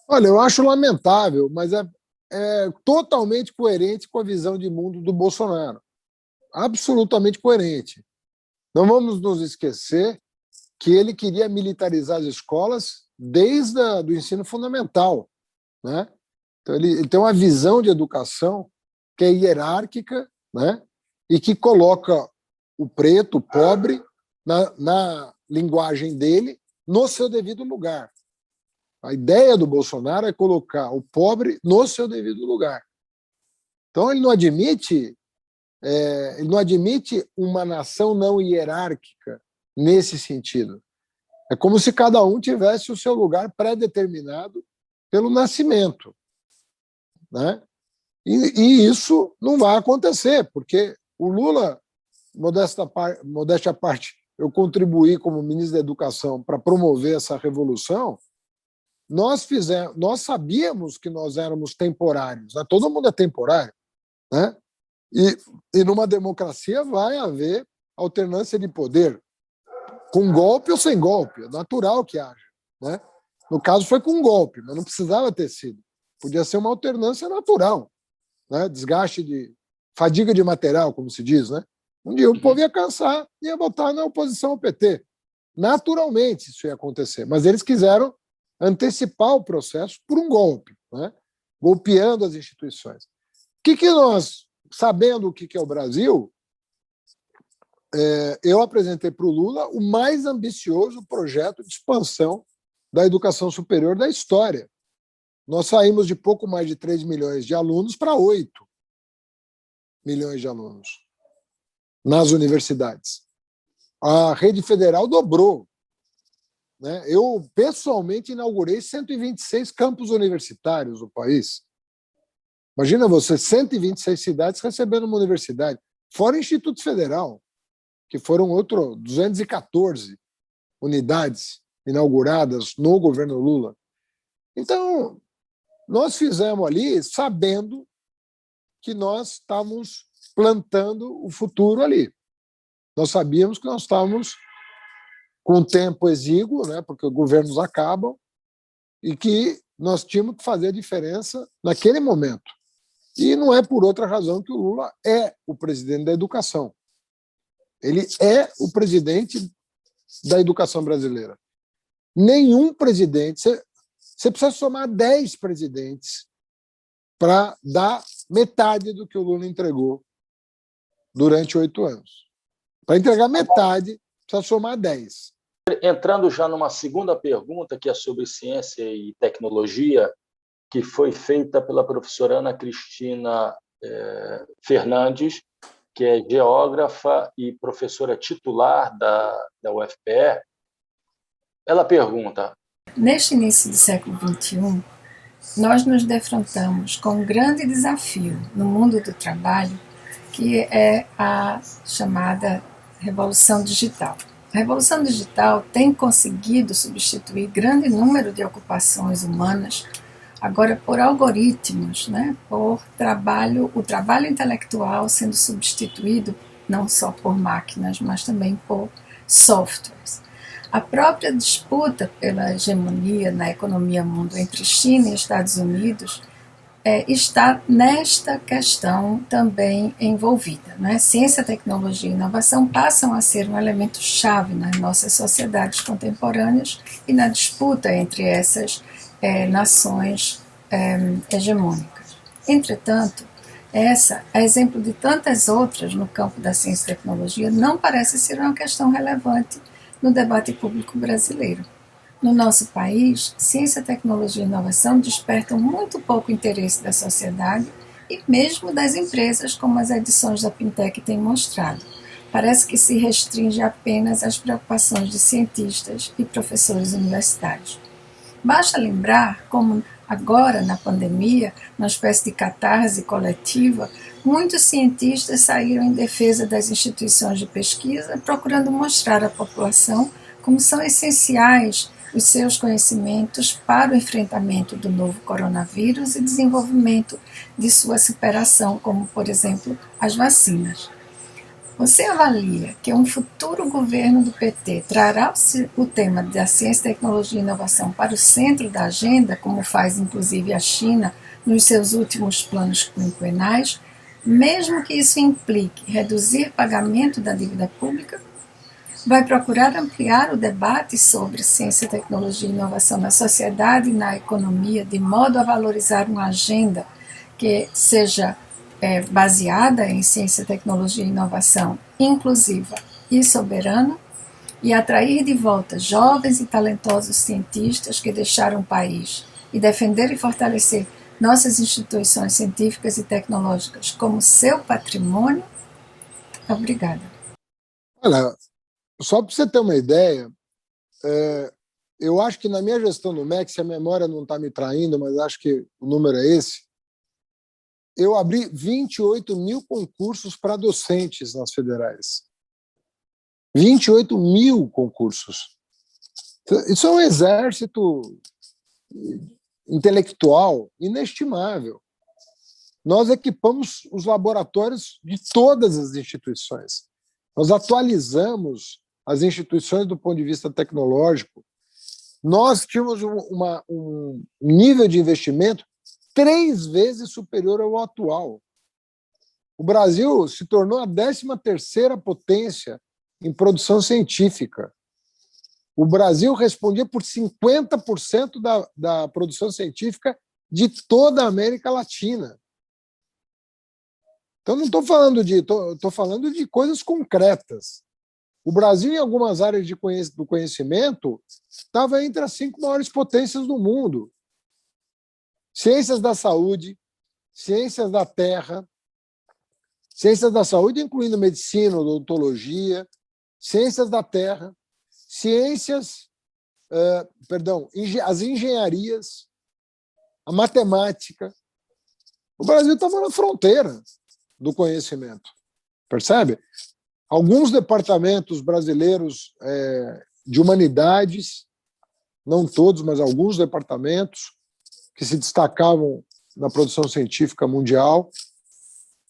B: Olha, eu acho lamentável, mas é totalmente coerente com a visão de mundo do Bolsonaro. Absolutamente coerente. Não vamos nos esquecer que ele queria militarizar as escolas desde o ensino fundamental, né? Então, ele tem uma visão de educação que é hierárquica, né? E que coloca o preto, o pobre, na linguagem dele, no seu devido lugar. A ideia do Bolsonaro é colocar o pobre no seu devido lugar. Então, ele não admite uma nação não hierárquica nesse sentido. É como se cada um tivesse o seu lugar pré-determinado pelo nascimento, né? E isso não vai acontecer, porque o Lula, modéstia à parte, eu contribuí como ministro da Educação para promover essa revolução, nós sabíamos que nós éramos temporários, né? Todo mundo é temporário, né? E numa democracia vai haver alternância de poder, com golpe ou sem golpe, é natural que haja, né? No caso foi com golpe, mas não precisava ter sido. Podia ser uma alternância natural, né? Desgaste de fadiga de material, como se diz, né? Um dia o povo ia cansar e ia votar na oposição ao PT. Naturalmente isso ia acontecer, mas eles quiseram antecipar o processo por um golpe, né? Golpeando as instituições. O que nós, sabendo o que é o Brasil, eu apresentei para o Lula o mais ambicioso projeto de expansão da educação superior da história. Nós saímos de pouco mais de 3 milhões de alunos para 8 milhões de alunos nas universidades. A rede federal dobrou, né? Eu, pessoalmente, inaugurei 126 campos universitários no país. Imagina você, 126 cidades recebendo uma universidade, fora o Instituto Federal, que foram 214 unidades inauguradas no governo Lula. Então, nós fizemos ali sabendo que nós estávamos plantando o futuro ali. Nós sabíamos que nós estávamos com tempo exíguo, né, porque os governos acabam, e que nós tínhamos que fazer a diferença naquele momento. E não é por outra razão que o Lula é o presidente da educação. Ele é o presidente da educação brasileira. Nenhum presidente... Você precisa somar 10 presidentes para dar metade do que o Lula entregou durante 8 anos. Para entregar metade, precisa somar 10.
A: Entrando já numa segunda pergunta, que é sobre ciência e tecnologia, que foi feita pela professora Ana Cristina Fernandes, que é geógrafa e professora titular da UFPE. Ela pergunta:
D: neste início do século XXI, nós nos defrontamos com um grande desafio no mundo do trabalho, que é a chamada revolução digital. A revolução digital tem conseguido substituir grande número de ocupações humanas, agora por algoritmos, né? Por o trabalho intelectual sendo substituído não só por máquinas, mas também por softwares. A própria disputa pela hegemonia na economia mundo entre China e Estados Unidos está nesta questão também envolvida, né? Ciência, tecnologia e inovação passam a ser um elemento chave nas nossas sociedades contemporâneas e na disputa entre essas nações hegemônicas. Entretanto, essa, a exemplo de tantas outras no campo da ciência e tecnologia, não parece ser uma questão relevante no debate público brasileiro. No nosso país, ciência, tecnologia e inovação despertam muito pouco interesse da sociedade e mesmo das empresas, como as edições da Pintec têm mostrado. Parece que se restringe apenas às preocupações de cientistas e professores universitários. Basta lembrar como agora, na pandemia, numa espécie de catarse coletiva, muitos cientistas saíram em defesa das instituições de pesquisa, procurando mostrar à população como são essenciais os seus conhecimentos para o enfrentamento do novo coronavírus e desenvolvimento de sua superação, como, por exemplo, as vacinas. Você avalia que um futuro governo do PT trará o tema da ciência, tecnologia e inovação para o centro da agenda, como faz inclusive a China nos seus últimos planos quinquenais, mesmo que isso implique reduzir pagamento da dívida pública? Vai procurar ampliar o debate sobre ciência, tecnologia e inovação na sociedade e na economia, de modo a valorizar uma agenda que seja baseada em ciência, tecnologia e inovação inclusiva e soberana, e atrair de volta jovens e talentosos cientistas que deixaram o país, e defender e fortalecer nossas instituições científicas e tecnológicas como seu patrimônio? Obrigada.
B: Olha, só para você ter uma ideia, eu acho que na minha gestão no MEC, se a memória não está me traindo, mas acho que o número é esse, eu abri 28 mil concursos para docentes nas federais. 28 mil concursos. Isso é um exército intelectual inestimável. Nós equipamos os laboratórios de todas as instituições. Nós atualizamos as instituições do ponto de vista tecnológico. Nós tínhamos um nível de investimento 3 vezes superior ao atual. O Brasil se tornou a 13ª potência em produção científica. O Brasil respondia por 50% da produção científica de toda a América Latina. Então, não estou falando estou falando de coisas concretas. O Brasil, em algumas áreas do conhecimento, estava entre as 5 maiores potências do mundo. Ciências da saúde, ciências da terra, ciências da saúde, incluindo medicina, odontologia, ciências da terra, as engenharias, a matemática. O Brasil estava na fronteira do conhecimento, percebe? Alguns departamentos brasileiros de humanidades, não todos, mas alguns departamentos que se destacavam na produção científica mundial.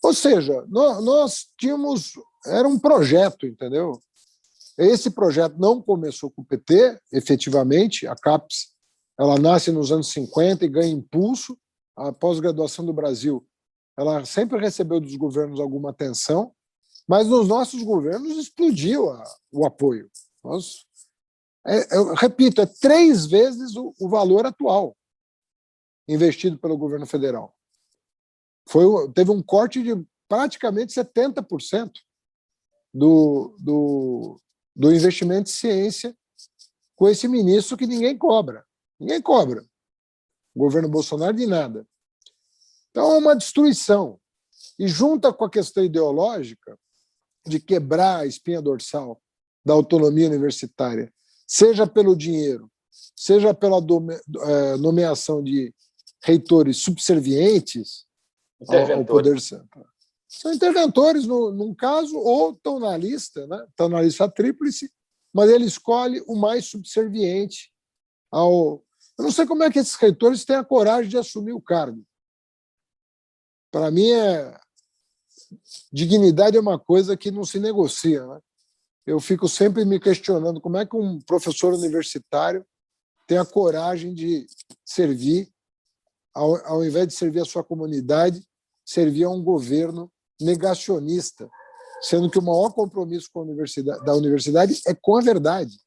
B: Ou seja, nós tínhamos... Era um projeto, entendeu? Esse projeto não começou com o PT, efetivamente. A CAPES ela nasce nos anos 50 e ganha impulso. A pós-graduação do Brasil ela sempre recebeu dos governos alguma atenção, mas nos nossos governos explodiu o apoio. Eu repito, é 3 vezes o valor atual investido pelo governo federal. Teve um corte de praticamente 70% do investimento em ciência com esse ministro que ninguém cobra. Ninguém cobra. O governo Bolsonaro de nada. Então, é uma destruição. E junta com a questão ideológica de quebrar a espinha dorsal da autonomia universitária, seja pelo dinheiro, seja pela nomeação de reitores subservientes ao poder central. São interventores, num caso, ou estão na lista, né? Estão na lista tríplice, mas ele escolhe o mais subserviente ao... Eu não sei como é que esses reitores têm a coragem de assumir o cargo. Para mim, dignidade é uma coisa que não se negocia, né? Eu fico sempre me questionando como é que um professor universitário tem a coragem de servir, ao invés de servir a sua comunidade, servir a um governo negacionista, sendo que o maior compromisso da universidade é com a verdade.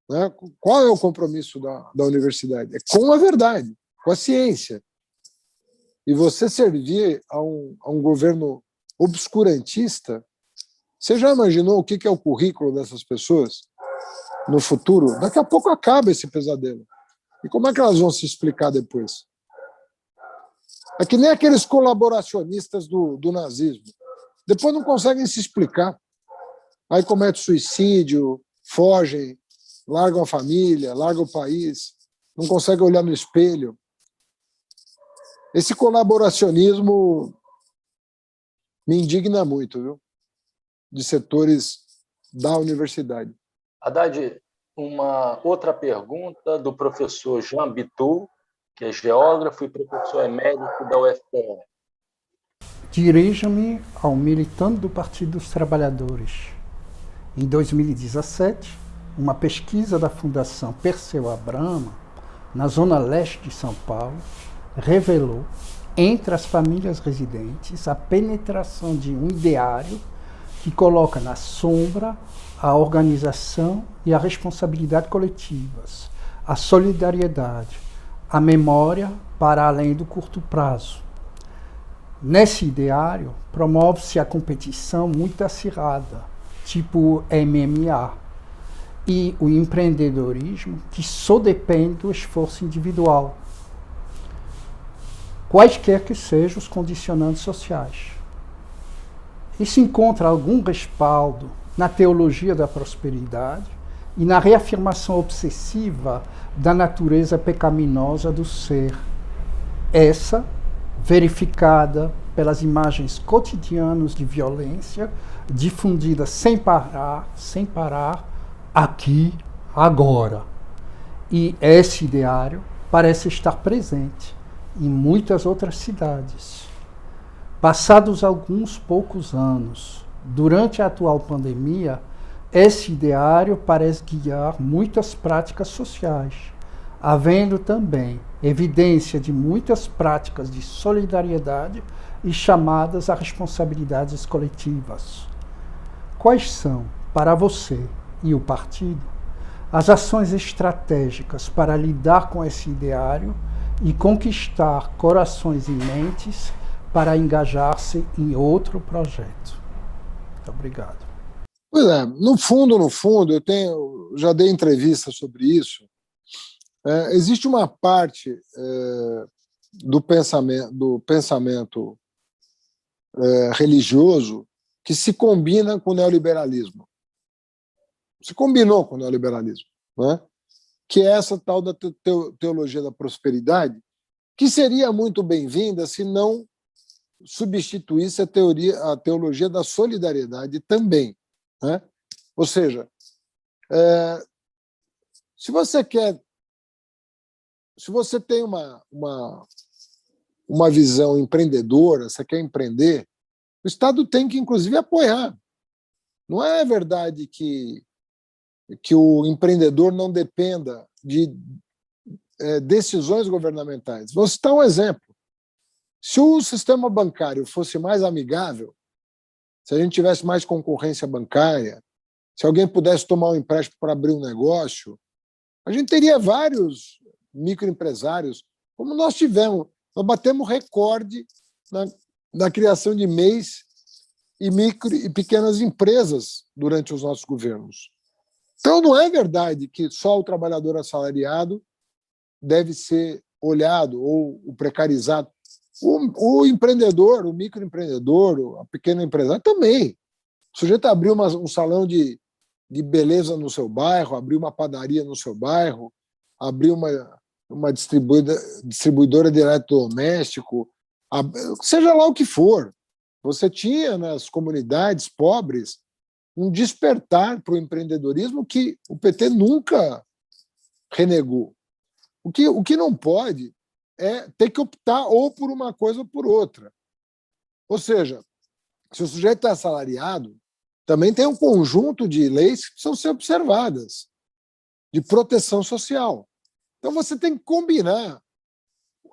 B: Né? Qual é o compromisso da universidade? É com a verdade, com a ciência. E você servir a um governo obscurantista, você já imaginou o que é o currículo dessas pessoas no futuro? Daqui a pouco acaba esse pesadelo. E como é que elas vão se explicar depois? É que nem aqueles colaboracionistas do nazismo. Depois não conseguem se explicar. Aí cometem suicídio, fogem, largam a família, largam o país, não conseguem olhar no espelho. Esse colaboracionismo me indigna muito, viu? De setores da universidade.
A: Haddad, uma outra pergunta do professor Jean Bitou, que é geógrafo e professor emérito da UFPR.
E: Dirijo-me ao militante do Partido dos Trabalhadores. Em 2017, uma pesquisa da Fundação Perseu Abramo, na zona leste de São Paulo, revelou, entre as famílias residentes, a penetração de um ideário que coloca na sombra a organização e a responsabilidade coletivas, a solidariedade, a memória para além do curto prazo. Nesse ideário, promove-se a competição muito acirrada, tipo MMA, e o empreendedorismo que só depende do esforço individual, quaisquer que sejam os condicionantes sociais. Isso encontra algum respaldo na teologia da prosperidade e na reafirmação obsessiva da natureza pecaminosa do ser. Essa, verificada pelas imagens cotidianas de violência, difundidas sem parar, aqui, agora. E esse ideário parece estar presente em muitas outras cidades. Passados alguns poucos anos, durante a atual pandemia, esse ideário parece guiar muitas práticas sociais, havendo também evidência de muitas práticas de solidariedade e chamadas a responsabilidades coletivas. Quais são, para você e o partido, as ações estratégicas para lidar com esse ideário e conquistar corações e mentes para engajar-se em outro projeto? Muito obrigado.
B: Pois é, no fundo, já dei entrevista sobre isso. Existe uma parte do pensamento religioso que se combina com o neoliberalismo. Se combinou com o neoliberalismo, né? Que é essa tal da teologia da prosperidade, que seria muito bem-vinda se não substituísse a teologia da solidariedade também, né? Ou seja, se você tem uma visão empreendedora, você quer empreender, o Estado tem que, inclusive, apoiar. Não é verdade que o empreendedor não dependa de decisões governamentais. Vou citar um exemplo. Se o sistema bancário fosse mais amigável, se a gente tivesse mais concorrência bancária, se alguém pudesse tomar um empréstimo para abrir um negócio, a gente teria vários microempresários, como nós tivemos. Nós batemos recorde na criação de MEIs e micro e pequenas empresas durante os nossos governos. Então, não é verdade que só o trabalhador assalariado deve ser olhado, ou o precarizado. O empreendedor, o microempreendedor, a pequena empresária também. O sujeito abriu um salão de beleza no seu bairro, abriu uma padaria no seu bairro, abriu uma distribuidora de eletrodoméstico, seja lá o que for. Você tinha nas comunidades pobres um despertar para o empreendedorismo que o PT nunca renegou. O que não pode é ter que optar ou por uma coisa ou por outra. Ou seja, se o sujeito é assalariado, também tem um conjunto de leis que precisam ser observadas, de proteção social. Então você tem que combinar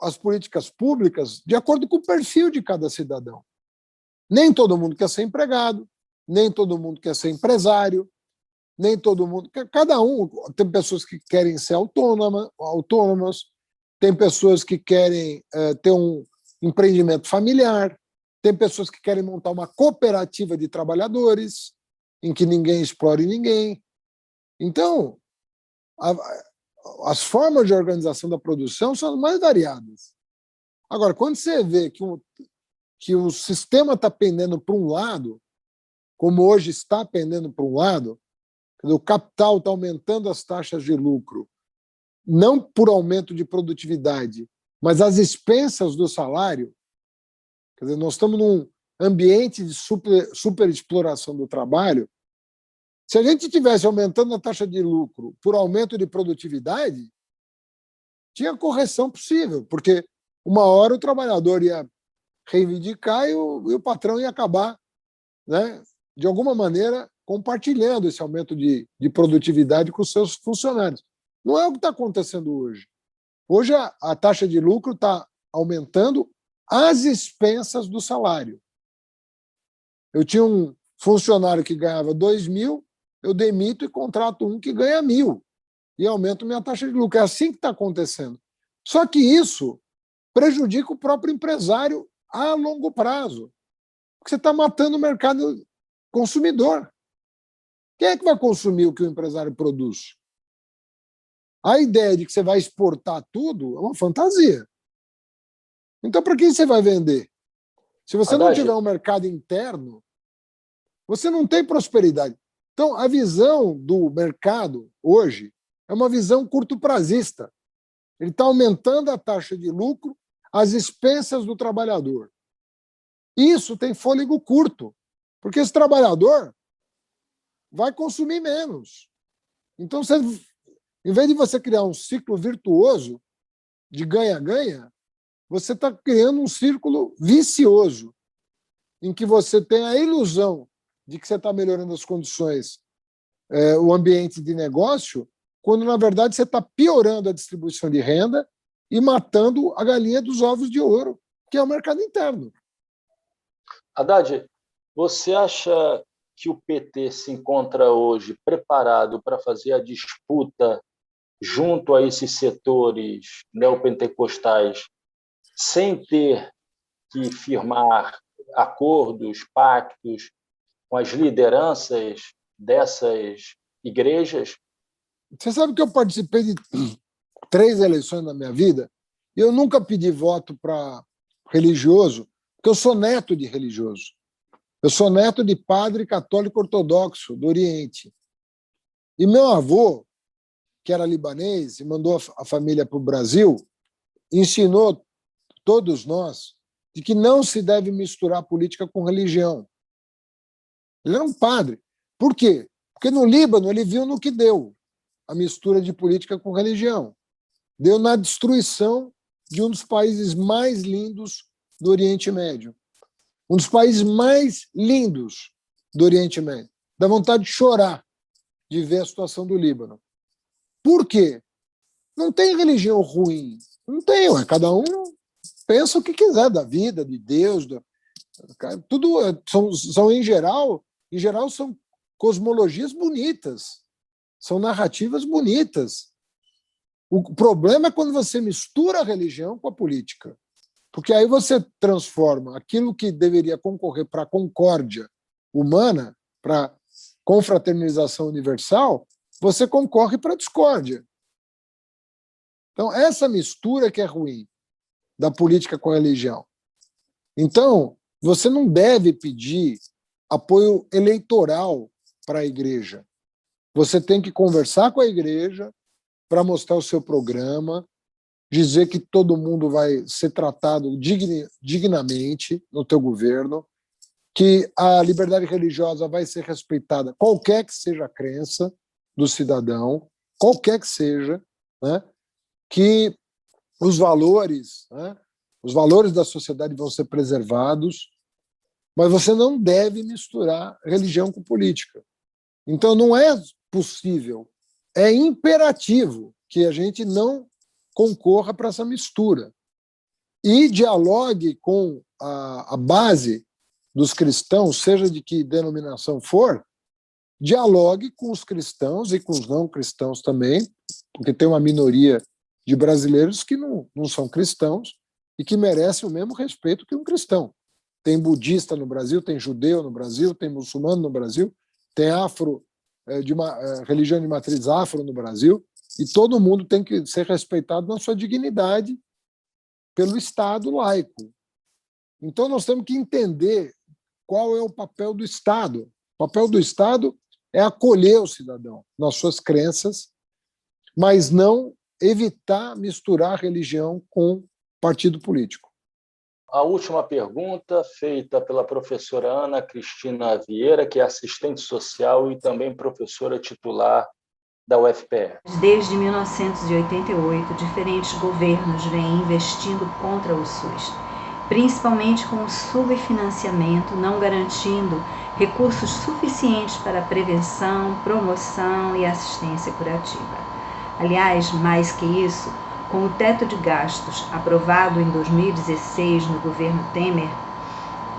B: as políticas públicas de acordo com o perfil de cada cidadão. Nem todo mundo quer ser empregado, nem todo mundo quer ser empresário, nem todo mundo... Cada um... Tem pessoas que querem ser autônomas, tem pessoas que querem ter um empreendimento familiar, tem pessoas que querem montar uma cooperativa de trabalhadores, em que ninguém explore ninguém. Então, as formas de organização da produção são as mais variadas. Agora, quando você vê que o sistema está pendendo para um lado, como hoje está pendendo para um lado, o capital está aumentando as taxas de lucro, não por aumento de produtividade, mas às expensas do salário. Quer dizer, nós estamos num ambiente de superexploração do trabalho. Se a gente tivesse aumentando a taxa de lucro por aumento de produtividade, tinha correção possível, porque uma hora o trabalhador ia reivindicar e o patrão ia acabar, né, de alguma maneira, compartilhando esse aumento de produtividade com os seus funcionários. Não é o que está acontecendo hoje. Hoje a taxa de lucro está aumentando às expensas do salário. Eu tinha um funcionário que ganhava 2.000, eu demito e contrato um que ganha 1.000 e aumento minha taxa de lucro. É assim que está acontecendo. Só que isso prejudica o próprio empresário a longo prazo, porque você está matando o mercado consumidor. Quem é que vai consumir o que o empresário produz? A ideia de que você vai exportar tudo é uma fantasia. Então, para quem você vai vender? Se você não tiver um mercado interno, você não tem prosperidade. Então, a visão do mercado hoje é uma visão curto-prazista. Ele está aumentando a taxa de lucro às expensas do trabalhador. Isso tem fôlego curto, porque esse trabalhador vai consumir menos. Então, Em vez de você criar um ciclo virtuoso de ganha-ganha, você está criando um círculo vicioso, em que você tem a ilusão de que você está melhorando as condições, o ambiente de negócio, quando, na verdade, você está piorando a distribuição de renda e matando a galinha dos ovos de ouro, que é o mercado interno.
A: Haddad, você acha que o PT se encontra hoje preparado para fazer a disputa junto a esses setores neopentecostais sem ter que firmar acordos, pactos com as lideranças dessas igrejas?
B: Você sabe que eu participei de 3 eleições na minha vida e eu nunca pedi voto para religioso, porque eu sou neto de religioso. Eu sou neto de padre católico ortodoxo do Oriente. E meu avô, que era libanês e mandou a família para o Brasil, ensinou todos nós de que não se deve misturar política com religião. Ele era um padre. Por quê? Porque no Líbano ele viu no que deu a mistura de política com religião. Deu na destruição de um dos países mais lindos do Oriente Médio. Um dos países mais lindos do Oriente Médio. Dá vontade de chorar de ver a situação do Líbano. Por quê? Não tem religião ruim. Não tem. Cada um pensa o que quiser da vida, de Deus. Tudo são em geral, são cosmologias bonitas. São narrativas bonitas. O problema é quando você mistura a religião com a política. Porque aí você transforma aquilo que deveria concorrer para a concórdia humana, para a confraternização universal, você concorre para a discórdia. Então, essa mistura que é ruim da política com a religião. Então, você não deve pedir apoio eleitoral para a igreja. Você tem que conversar com a igreja para mostrar o seu programa, dizer que todo mundo vai ser tratado dignamente no teu governo, que a liberdade religiosa vai ser respeitada, qualquer que seja a crença do cidadão, qualquer que seja, né? Que os valores da sociedade vão ser preservados, mas você não deve misturar religião com política. Então, não é possível, é imperativo que a gente não concorra para essa mistura e dialogue com a base dos cristãos, seja de que denominação for, dialogue com os cristãos e com os não cristãos também, porque tem uma minoria de brasileiros que não são cristãos e que merecem o mesmo respeito que um cristão. Tem budista no Brasil, tem judeu no Brasil, tem muçulmano no Brasil, tem religião de matriz afro no Brasil, e todo mundo tem que ser respeitado na sua dignidade pelo Estado laico. Então, nós temos que entender qual é o papel do Estado. O papel do Estado é acolher o cidadão nas suas crenças, mas não evitar misturar religião com partido político.
A: A última pergunta, feita pela professora Ana Cristina Vieira, que é assistente social e também professora titular da UFPE.
F: Desde 1988, diferentes governos vêm investindo contra o SUS, principalmente com o subfinanciamento, não garantindo recursos suficientes para prevenção, promoção e assistência curativa. Aliás, mais que isso, com o teto de gastos aprovado em 2016 no governo Temer,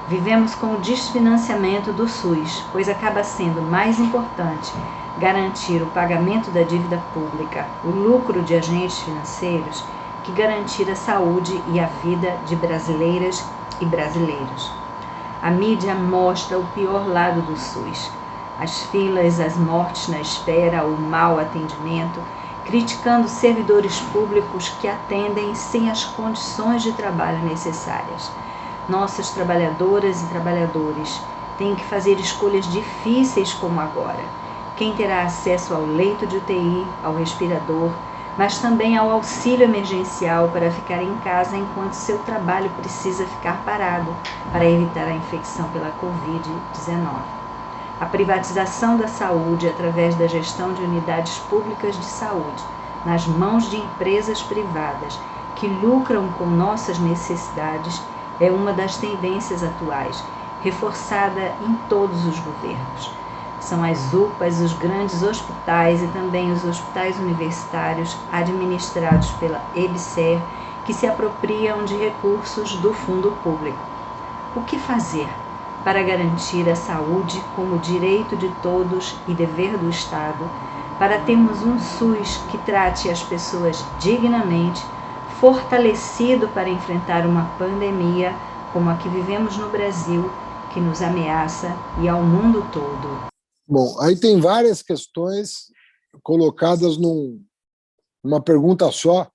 F: vivemos com o desfinanciamento do SUS, pois acaba sendo mais importante garantir o pagamento da dívida pública, o lucro de agentes financeiros, que garantir a saúde e a vida de brasileiras e brasileiros. A mídia mostra o pior lado do SUS: as filas, as mortes na espera, o mau atendimento, criticando servidores públicos que atendem sem as condições de trabalho necessárias. Nossas trabalhadoras e trabalhadores têm que fazer escolhas difíceis como agora. Quem terá acesso ao leito de UTI, ao respirador, mas também ao auxílio emergencial para ficar em casa enquanto seu trabalho precisa ficar parado para evitar a infecção pela Covid-19. A privatização da saúde através da gestão de unidades públicas de saúde nas mãos de empresas privadas que lucram com nossas necessidades é uma das tendências atuais, reforçada em todos os governos. São as UPAs, os grandes hospitais e também os hospitais universitários administrados pela EBSER que se apropriam de recursos do fundo público. O que fazer para garantir a saúde como direito de todos e dever do Estado, para termos um SUS que trate as pessoas dignamente, fortalecido para enfrentar uma pandemia como a que vivemos no Brasil, que nos ameaça e ao mundo todo?
B: Bom, aí tem várias questões colocadas numa pergunta só.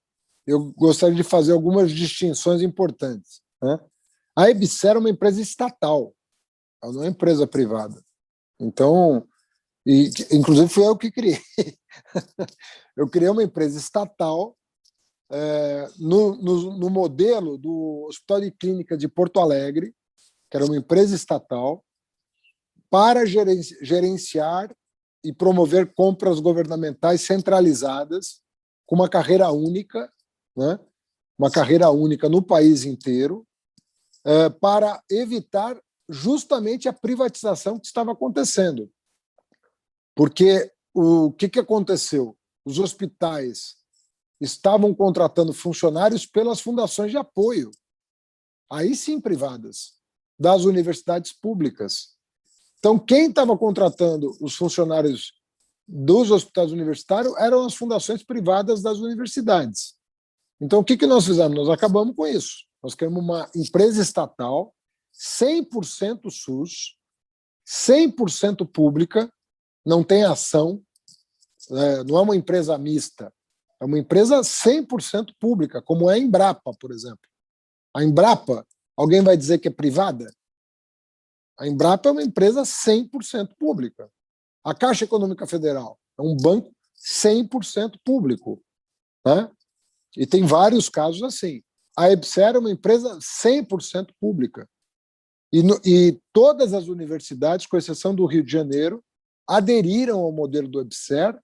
B: Eu gostaria de fazer algumas distinções importantes, né? A EBSER é uma empresa estatal, ela não é empresa privada. Então, inclusive foi eu que criei. Eu criei uma empresa estatal no modelo do Hospital de Clínica de Porto Alegre, que era uma empresa estatal, para gerenciar e promover compras governamentais centralizadas, com uma carreira única, né? Uma carreira única no país inteiro, para evitar justamente a privatização que estava acontecendo. Porque o que aconteceu? Os hospitais estavam contratando funcionários pelas fundações de apoio, aí sim privadas, das universidades públicas. Então, quem estava contratando os funcionários dos hospitais universitários eram as fundações privadas das universidades. Então, o que nós fizemos? Nós acabamos com isso. Nós criamos uma empresa estatal, 100% SUS, 100% pública, não tem ação, não é uma empresa mista, é uma empresa 100% pública, como é a Embrapa, por exemplo. A Embrapa, alguém vai dizer que é privada? A Embrapa é uma empresa 100% pública. A Caixa Econômica Federal é um banco 100% público, né? E tem vários casos assim. A EBSER é uma empresa 100% pública. E todas as universidades, com exceção do Rio de Janeiro, aderiram ao modelo do EBSER,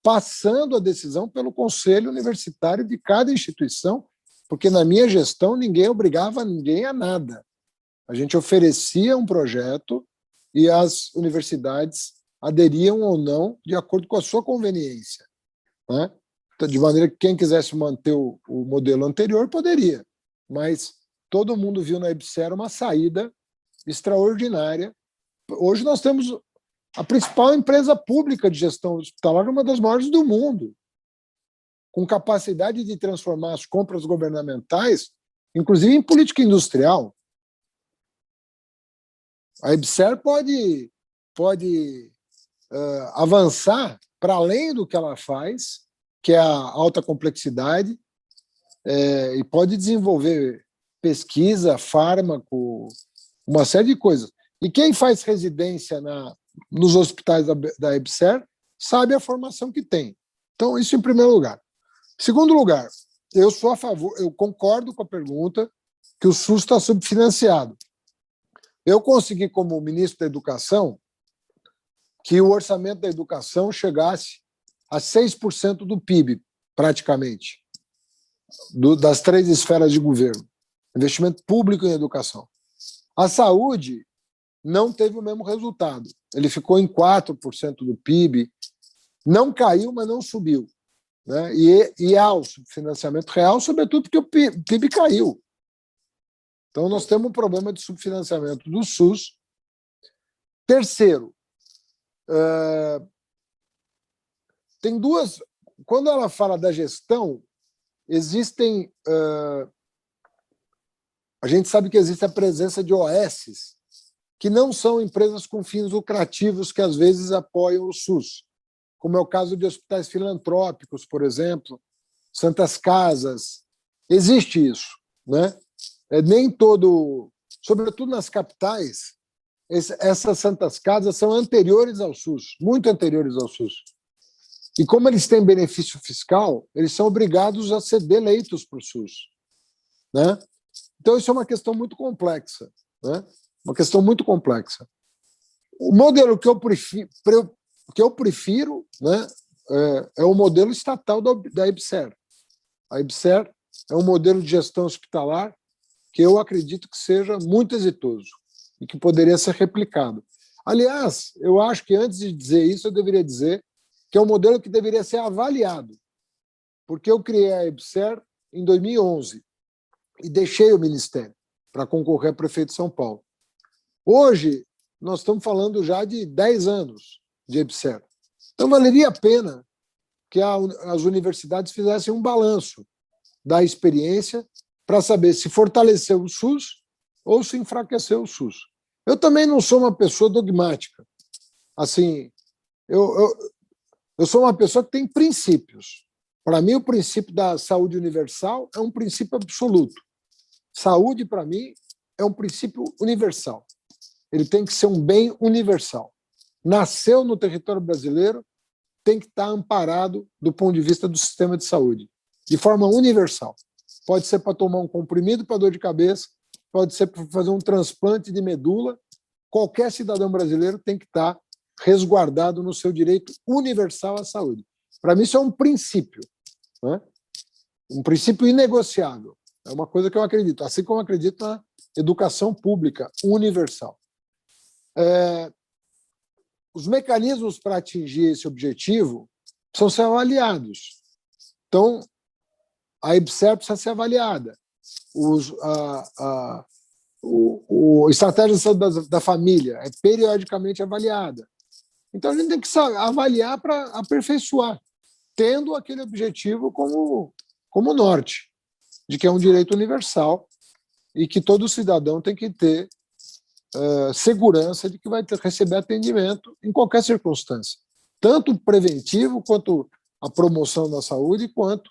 B: passando a decisão pelo conselho universitário de cada instituição, porque na minha gestão ninguém obrigava ninguém a nada. A gente oferecia um projeto e as universidades aderiam ou não de acordo com a sua conveniência, né? De maneira que quem quisesse manter o modelo anterior poderia, mas todo mundo viu na EBSER uma saída extraordinária. Hoje nós temos a principal empresa pública de gestão hospitalar, uma das maiores do mundo, com capacidade de transformar as compras governamentais, inclusive em política industrial. A EBSER pode avançar para além do que ela faz, que é a alta complexidade, e pode desenvolver pesquisa, fármaco, uma série de coisas. E quem faz residência nos hospitais da EBSER sabe a formação que tem. Então, isso em primeiro lugar. Em segundo lugar, eu sou a favor, eu concordo com a pergunta que o SUS está subfinanciado. Eu consegui, como ministro da Educação, que o orçamento da educação chegasse a 6% do PIB, praticamente, das 3 esferas de governo. Investimento público em educação. A saúde não teve o mesmo resultado. Ele ficou em 4% do PIB, não caiu, mas não subiu, né? E há o subfinanciamento real, sobretudo porque o PIB caiu. Então, nós temos um problema de subfinanciamento do SUS. Terceiro, tem duas... Quando ela fala da gestão, existem... a gente sabe que existe a presença de OSs, que não são empresas com fins lucrativos que, às vezes, apoiam o SUS, como é o caso de hospitais filantrópicos, por exemplo, Santas Casas. Existe isso, né? Nem todo... Sobretudo nas capitais, essas Santas Casas são anteriores ao SUS, muito anteriores ao SUS. E como eles têm benefício fiscal, eles são obrigados a ceder leitos para o SUS, né? Então, isso é uma questão muito complexa, né? Uma questão muito complexa. O modelo que eu prefiro, né, é o modelo estatal da EBSER. A EBSER é um modelo de gestão hospitalar que eu acredito que seja muito exitoso e que poderia ser replicado. Aliás, eu acho que antes de dizer isso, eu deveria dizer que é um modelo que deveria ser avaliado, porque eu criei a EBSER em 2011 e deixei o Ministério para concorrer a prefeito de São Paulo. Hoje, nós estamos falando já de 10 anos de EBSER. Então, valeria a pena que as universidades fizessem um balanço da experiência para saber se fortaleceu o SUS ou se enfraqueceu o SUS. Eu também não sou uma pessoa dogmática. Assim, eu sou uma pessoa que tem princípios. Para mim, o princípio da saúde universal é um princípio absoluto. Saúde, para mim, é um princípio universal. Ele tem que ser um bem universal. Nasceu no território brasileiro, tem que estar amparado do ponto de vista do sistema de saúde, de forma universal. Pode ser para tomar um comprimido para dor de cabeça, pode ser para fazer um transplante de medula. Qualquer cidadão brasileiro tem que estar resguardado no seu direito universal à saúde. Para mim, isso é um princípio, né? Um princípio inegociável. É uma coisa que eu acredito, assim como eu acredito na educação pública universal. Os mecanismos para atingir esse objetivo precisam ser avaliados. Então, a EBSER precisa ser avaliada. A estratégia de saúde da família é periodicamente avaliada. Então, a gente tem que avaliar para aperfeiçoar, tendo aquele objetivo como norte, de que é um direito universal e que todo cidadão tem que ter segurança de que vai receber atendimento em qualquer circunstância, tanto preventivo quanto a promoção da saúde, quanto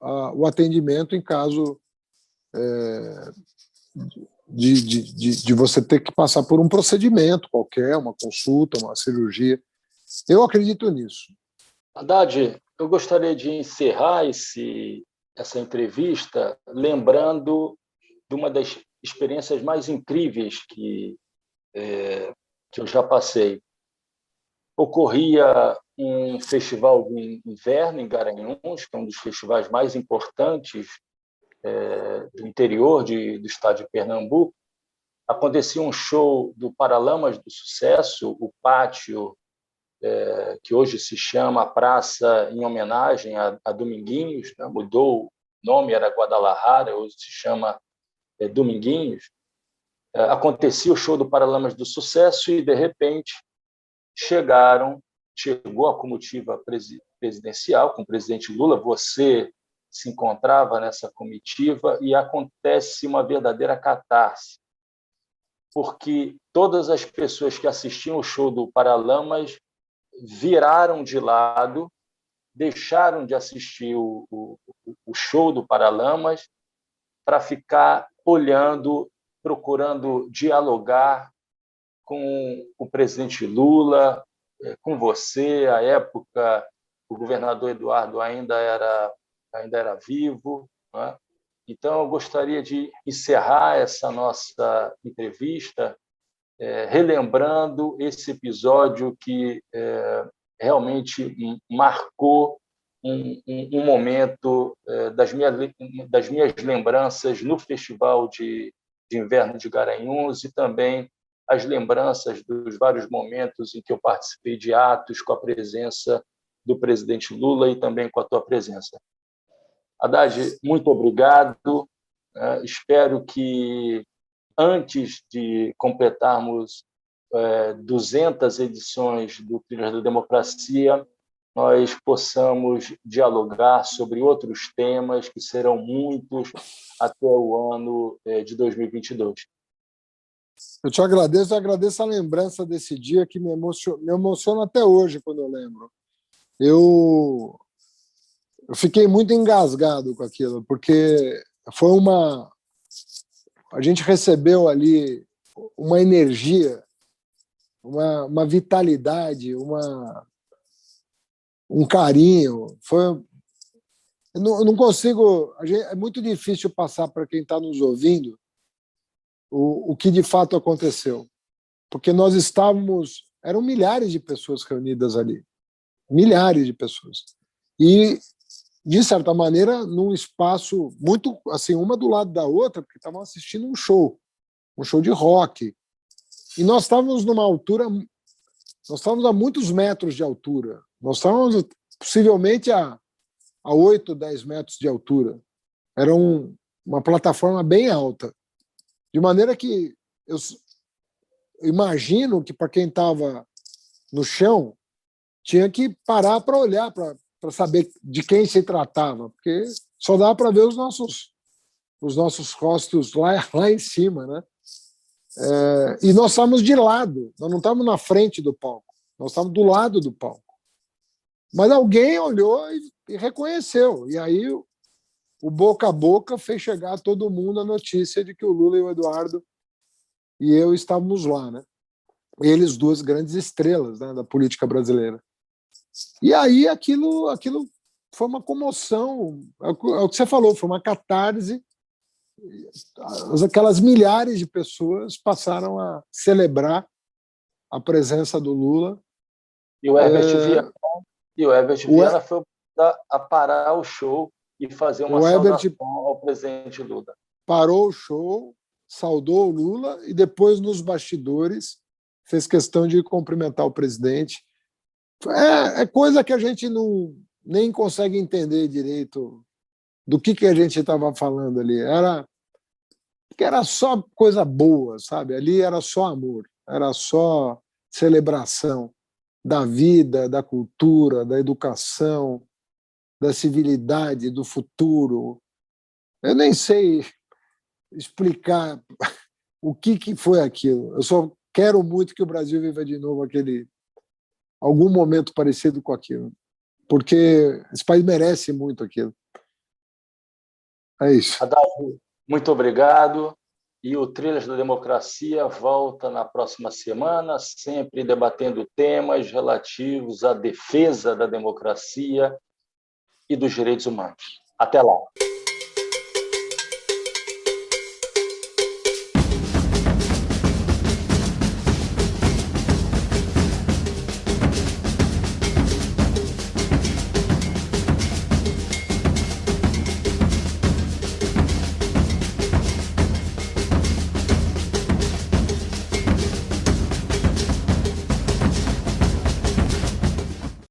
B: o atendimento em caso de você ter que passar por um procedimento qualquer, uma consulta, uma cirurgia. Eu acredito nisso.
A: Haddad, eu gostaria de encerrar essa entrevista lembrando de uma das experiências mais incríveis que eu já passei. Ocorria um festival de inverno em Garanhuns, que é um dos festivais mais importantes do interior do estado de Pernambuco. Acontecia um show do Paralamas do Sucesso, o pátio, que hoje se chama Praça em homenagem a Dominguinhos, né? Mudou o nome, era Guadalajara, hoje se chama Dominguinhos. Acontecia o show do Paralamas do Sucesso e, de repente, chegou a comitiva presidencial com o presidente Lula. Você se encontrava nessa comitiva e acontece uma verdadeira catarse, porque todas as pessoas que assistiam o show do Paralamas viraram de lado, deixaram de assistir o show do Paralamas para ficar olhando, procurando dialogar com o presidente Lula, com você. À época, o governador Eduardo ainda era vivo, né? Então, eu gostaria de encerrar essa nossa entrevista relembrando esse episódio que realmente marcou um momento das minhas lembranças no Festival de Inverno de Garanhuns e também as lembranças dos vários momentos em que eu participei de atos com a presença do presidente Lula e também com a tua presença. Haddad, muito obrigado. Espero que, antes de completarmos 200 edições do Trilhas da Democracia, nós possamos dialogar sobre outros temas, que serão muitos, até o ano de 2022.
B: Eu te agradeço, a lembrança desse dia que me emociona até hoje quando eu lembro. Eu fiquei muito engasgado com aquilo, porque foi a gente recebeu ali uma energia, uma vitalidade, um carinho. Eu não consigo, é muito difícil passar para quem está nos ouvindo o que de fato aconteceu, porque nós eram milhares de pessoas reunidas ali. milhares de pessoas. E, de certa maneira, num espaço muito, assim, uma do lado da outra, porque estavam assistindo um show de rock. E nós estávamos numa altura, nós estávamos a muitos metros de altura. Nós estávamos possivelmente a 8, 10 metros de altura. Era uma plataforma bem alta. De maneira que eu imagino que, para quem estava no chão, tinha que parar para olhar, para saber de quem se tratava, porque só dava para ver os nossos rostos lá em cima, né? E nós estávamos de lado, nós não estávamos na frente do palco, nós estávamos do lado do palco. Mas alguém olhou e reconheceu, e aí o boca a boca fez chegar a todo mundo a notícia de que o Lula e o Eduardo e eu estávamos lá, né? Eles, duas grandes estrelas, né, da política brasileira. E aí aquilo foi uma comoção, é o que você falou, foi uma catarse. Aquelas milhares de pessoas passaram a celebrar a presença do Lula.
A: E o Herbert Viana foi a parar o show e fazer uma saudação ao presidente Lula.
B: Parou o show, saudou o Lula e depois, nos bastidores, fez questão de cumprimentar o presidente. É coisa que a gente nem consegue entender direito do que a gente estava falando ali. Era só coisa boa, sabe? Ali era só amor, era só celebração da vida, da cultura, da educação, da civilidade, do futuro. Eu nem sei explicar o que foi aquilo. Eu só quero muito que o Brasil viva de novo algum momento parecido com aquilo, porque esse país merece muito aquilo. É isso.
A: Adalto, muito obrigado. E o Trilhas da Democracia volta na próxima semana, sempre debatendo temas relativos à defesa da democracia e dos direitos humanos. Até lá.